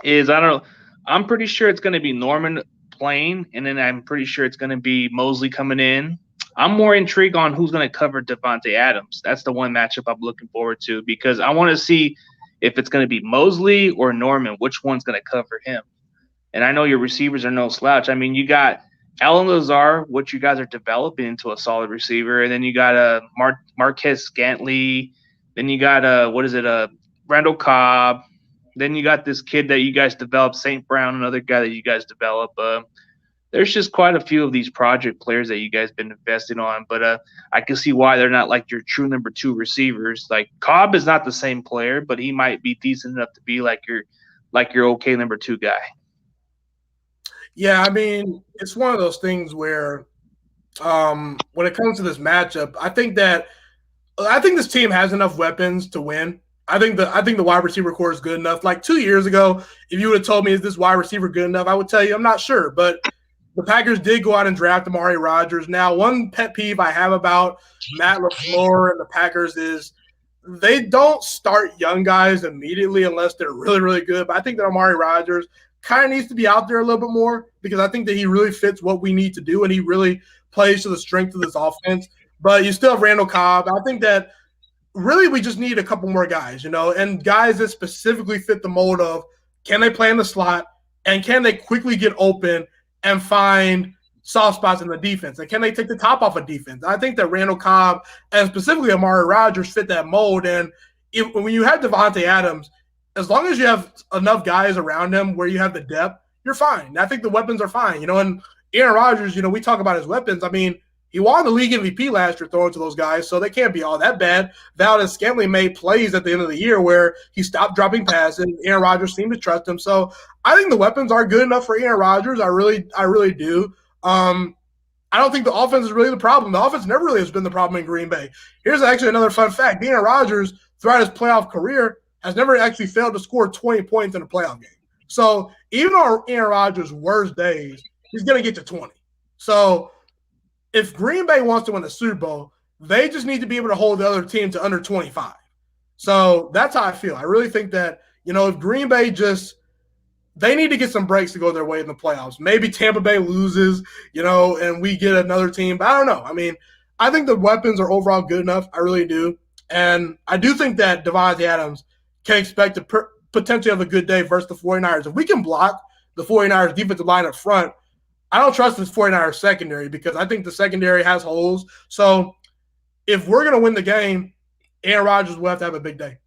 is I don't know. I'm pretty sure it's going to be Norman playing, and then I'm pretty sure it's going to be Mosley coming in. I'm more intrigued on who's going to cover Devontae Adams. That's the one matchup I'm looking forward to because I want to see if it's going to be Mosley or Norman, which one's going to cover him. And I know your receivers are no slouch. I mean, you got Alan Lazar, which you guys are developing into a solid receiver, and then you got Marquez Scantley. Then you got Randall Cobb. Then you got this kid that you guys developed, St. Brown, another guy that you guys develop. There's just quite a few of these project players that you guys been investing on, but I can see why they're not like your true number 2 receivers. Like Cobb is not the same player, but he might be decent enough to be like your okay number 2 guy. Yeah, I mean, it's one of those things where when it comes to this matchup, I think this team has enough weapons to win. I think the wide receiver core is good enough. Like 2 years ago, if you would have told me, is this wide receiver good enough? I would tell you I'm not sure. But the Packers did go out and draft Amari Rodgers. Now, one pet peeve I have about Matt LaFleur and the Packers is they don't start young guys immediately unless they're really, really good. But I think that Amari Rodgers kind of needs to be out there a little bit more because I think that he really fits what we need to do and he really plays to the strength of this offense. But you still have Randall Cobb. I think that really we just need a couple more guys, and guys that specifically fit the mold of can they play in the slot and can they quickly get open and find soft spots in the defense? And can they take the top off of defense? I think that Randall Cobb and specifically Amari Rodgers fit that mold. And when you have Devontae Adams, as long as you have enough guys around him where you have the depth, you're fine. I think the weapons are fine, and Aaron Rodgers, we talk about his weapons. I mean, he won the league MVP last year throwing to those guys, so they can't be all that bad. Valdez Scantling made plays at the end of the year where he stopped dropping passes. Aaron Rodgers seemed to trust him. So I think the weapons are good enough for Aaron Rodgers. I really do. I don't think the offense is really the problem. The offense never really has been the problem in Green Bay. Here's actually another fun fact. Aaron Rodgers, throughout his playoff career, has never actually failed to score 20 points in a playoff game. So even on Aaron Rodgers' worst days, he's going to get to 20. So if Green Bay wants to win the Super Bowl, they just need to be able to hold the other team to under 25. So that's how I feel. I really think that, if Green Bay they need to get some breaks to go their way in the playoffs. Maybe Tampa Bay loses, and we get another team. But I don't know. I mean, I think the weapons are overall good enough. I really do. And I do think that Devontae Adams can expect to potentially have a good day versus the 49ers. If we can block the 49ers defensive line up front, I don't trust this 49ers secondary because I think the secondary has holes. So if we're going to win the game, Aaron Rodgers will have to have a big day.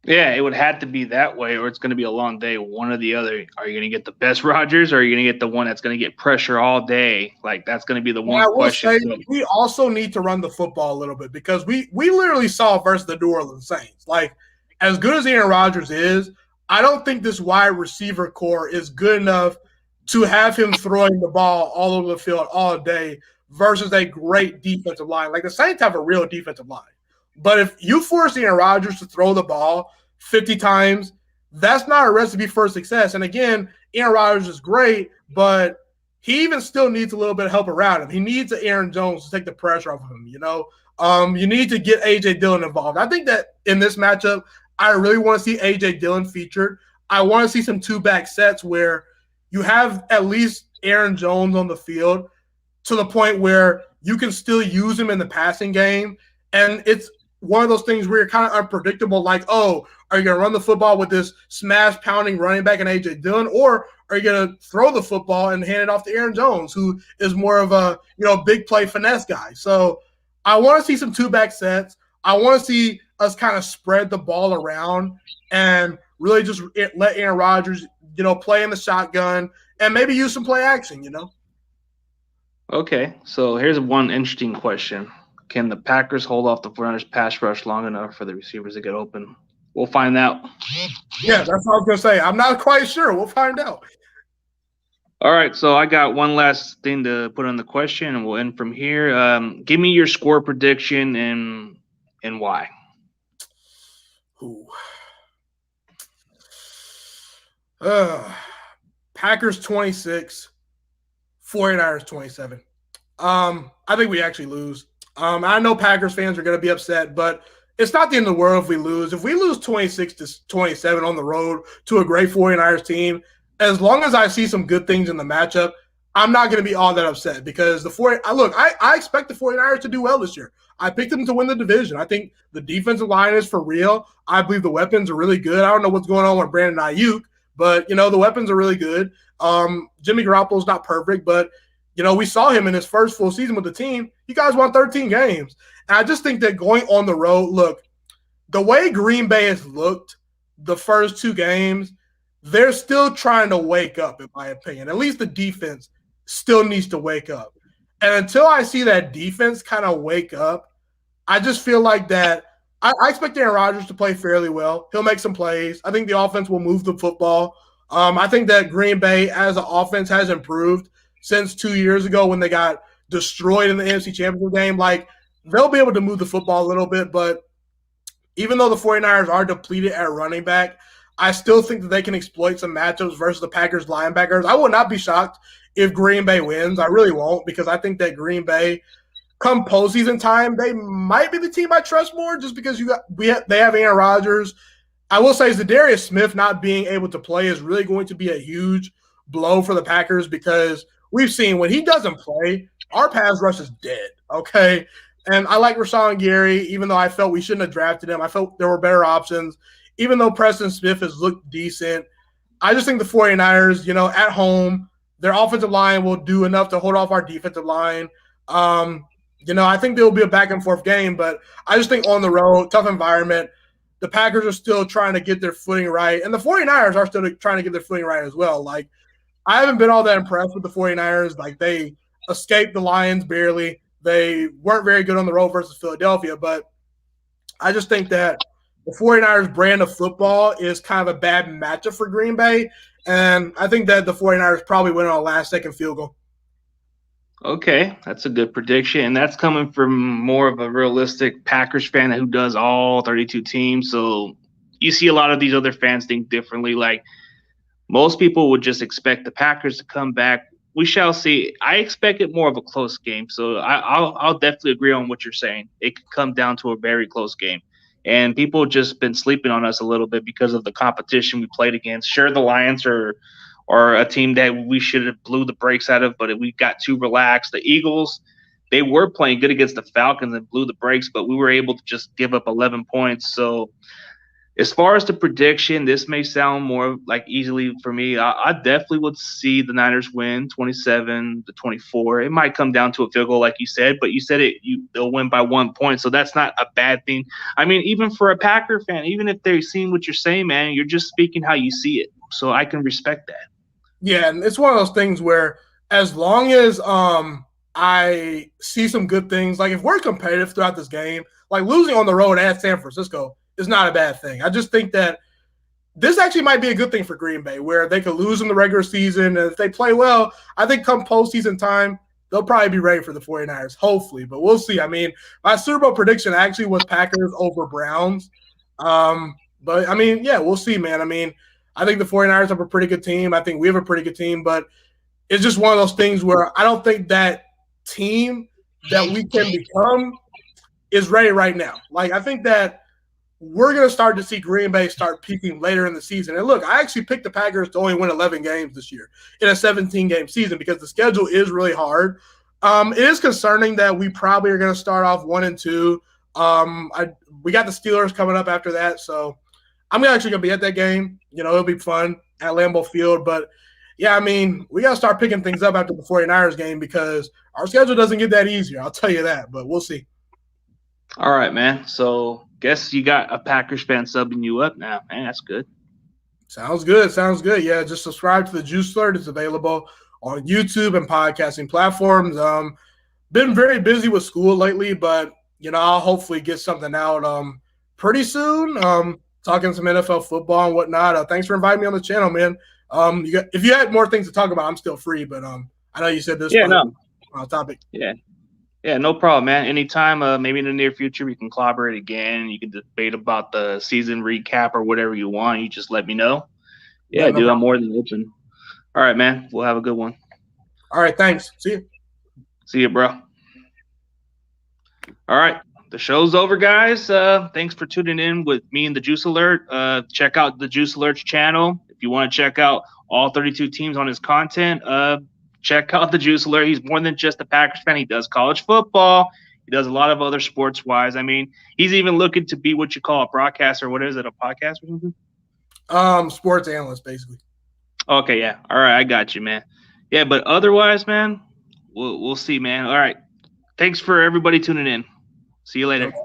Yeah, it would have to be that way or it's going to be a long day, one or the other. Are you going to get the best Rodgers or are you going to get the one that's going to get pressure all day? Like, that's going to be the one question. We also need to run the football a little bit because we literally saw versus the New Orleans Saints. Like, as good as Aaron Rodgers is, I don't think this wide receiver core is good enough to have him throwing the ball all over the field all day versus a great defensive line. Like the Saints have a real defensive line. But if you force Aaron Rodgers to throw the ball 50 times, that's not a recipe for success. And again, Aaron Rodgers is great, but he even still needs a little bit of help around him. He needs Aaron Jones to take the pressure off of him, You need to get A.J. Dillon involved. I think that in this matchup, I really want to see A.J. Dillon featured. I want to see some two-back sets where you have at least Aaron Jones on the field to the point where you can still use him in the passing game. And it's one of those things where you're kind of unpredictable, like, oh, are you going to run the football with this smash-pounding running back and A.J. Dillon, or are you going to throw the football and hand it off to Aaron Jones, who is more of a, big play finesse guy? So I want to see some two-back sets. I want to see us kind of spread the ball around and really just let Aaron Rodgers, play in the shotgun and maybe use some play action, Okay, so here's one interesting question. Can the Packers hold off the 49ers pass rush long enough for the receivers to get open? We'll find out. Yeah, that's what I was going to say. I'm not quite sure. We'll find out. All right, so I got one last thing to put on the question, and we'll end from here. Give me your score prediction and why. Ooh. Packers 26, 49ers 27. I think we actually lose. I know Packers fans are going to be upset, but it's not the end of the world if we lose. If we lose 26-27 on the road to a great 49ers team, as long as I see some good things in the matchup, I'm not going to be all that upset because I expect the 49ers to do well this year. I picked them to win the division. I think the defensive line is for real. I believe the weapons are really good. I don't know what's going on with Brandon Ayuk, but the weapons are really good. Jimmy Garoppolo's not perfect, but we saw him in his first full season with the team. You guys won 13 games. And I just think that going on the road, look, the way Green Bay has looked the first two games, they're still trying to wake up, in my opinion. At least the defense still needs to wake up. And until I see that defense kind of wake up, I just feel like that I expect Aaron Rodgers to play fairly well. He'll make some plays. I think the offense will move the football. I think that Green Bay as an offense has improved since 2 years ago when they got destroyed in the NFC Championship game. Like, they'll be able to move the football a little bit, but even though the 49ers are depleted at running back, I still think that they can exploit some matchups versus the Packers linebackers. I would not be shocked if Green Bay wins. I really won't, because I think that Green Bay, come postseason time, they might be the team I trust more just because they have Aaron Rodgers. I will say Zadarius Smith not being able to play is really going to be a huge blow for the Packers because we've seen when he doesn't play, our pass rush is dead, okay? And I like Rashawn Gary, even though I felt we shouldn't have drafted him. I felt there were better options. Even though Preston Smith has looked decent, I just think the 49ers, at home, their offensive line will do enough to hold off our defensive line. I think there will be a back-and-forth game, but I just think on the road, tough environment, the Packers are still trying to get their footing right, and the 49ers are still trying to get their footing right as well. Like, I haven't been all that impressed with the 49ers. Like, they escaped the Lions barely. They weren't very good on the road versus Philadelphia, but I just think that the 49ers brand of football is kind of a bad matchup for Green Bay, and I think that the 49ers probably win on a last-second field goal. Okay, that's a good prediction, and that's coming from more of a realistic Packers fan who does all 32 teams. So you see a lot of these other fans think differently. Like, most people would just expect the Packers to come back. We shall see. I expect it more of a close game, so I'll definitely agree on what you're saying. It could come down to a very close game, and people just been sleeping on us a little bit because of the competition we played against. Sure, the Lions are a team that we should have blew the brakes out of, but we got too relaxed. The Eagles, they were playing good against the Falcons and blew the brakes, but we were able to just give up 11 points. So as far as the prediction, this may sound more like easily for me. I definitely would see the Niners win 27-24. It might come down to a field goal, like you said, but you said they'll win by 1 point, so that's not a bad thing. I mean, even for a Packer fan, even if they're seeing what you're saying, man, you're just speaking how you see it. So I can respect that. Yeah, and it's one of those things where as long as I see some good things, like if we're competitive throughout this game, like losing on the road at San Francisco is not a bad thing. I just think that this actually might be a good thing for Green Bay, where they could lose in the regular season. And if they play well, I think come postseason time, they'll probably be ready for the 49ers, hopefully. But we'll see. I mean, my Super Bowl prediction actually was Packers over Browns. But, I mean, yeah, we'll see, man. I mean, I think the 49ers have a pretty good team. I think we have a pretty good team. But it's just one of those things where I don't think that team that we can become is ready right now. Like, I think that we're going to start to see Green Bay start peaking later in the season. And look, I actually picked the Packers to only win 11 games this year in a 17-game season because the schedule is really hard. It is concerning that we probably are going to start off 1-2. We got the Steelers coming up after that, so I'm actually going to be at that game. It'll be fun at Lambeau Field. But, yeah, I mean, we got to start picking things up after the 49ers game because our schedule doesn't get that easier. I'll tell you that, but we'll see. All right, man. So guess you got a Packers fan subbing you up now, man. That's good. Sounds good. Yeah, just subscribe to the Juice Alert. It's available on YouTube and podcasting platforms. Been very busy with school lately, but I'll hopefully get something out pretty soon. Talking some NFL football and whatnot. Thanks for inviting me on the channel, man. If you had more things to talk about, I'm still free. But I know you said this. Yeah, no topic. Yeah, no problem, man. Anytime, maybe in the near future, we can collaborate again. You can debate about the season recap or whatever you want. You just let me know. Yeah, Yeah, no dude, I'm problem. more than open. All right, man. We'll have a good one. All right, thanks. See you. See you, bro. All right. The show's over, guys. Thanks for tuning in with me and the Juice Alert. Check out the Juice Alert's channel. If you want to check out all 32 teams on his content, check out the Juice Alert. He's more than just a Packers fan. He does college football. He does a lot of other sports wise. I mean, he's even looking to be what you call a broadcaster. What is it, a podcast or something? Sports analyst, basically. Okay, yeah. All right, I got you, man. Yeah, but otherwise, man, we'll see, man. All right. Thanks for everybody tuning in. See you later. Okay.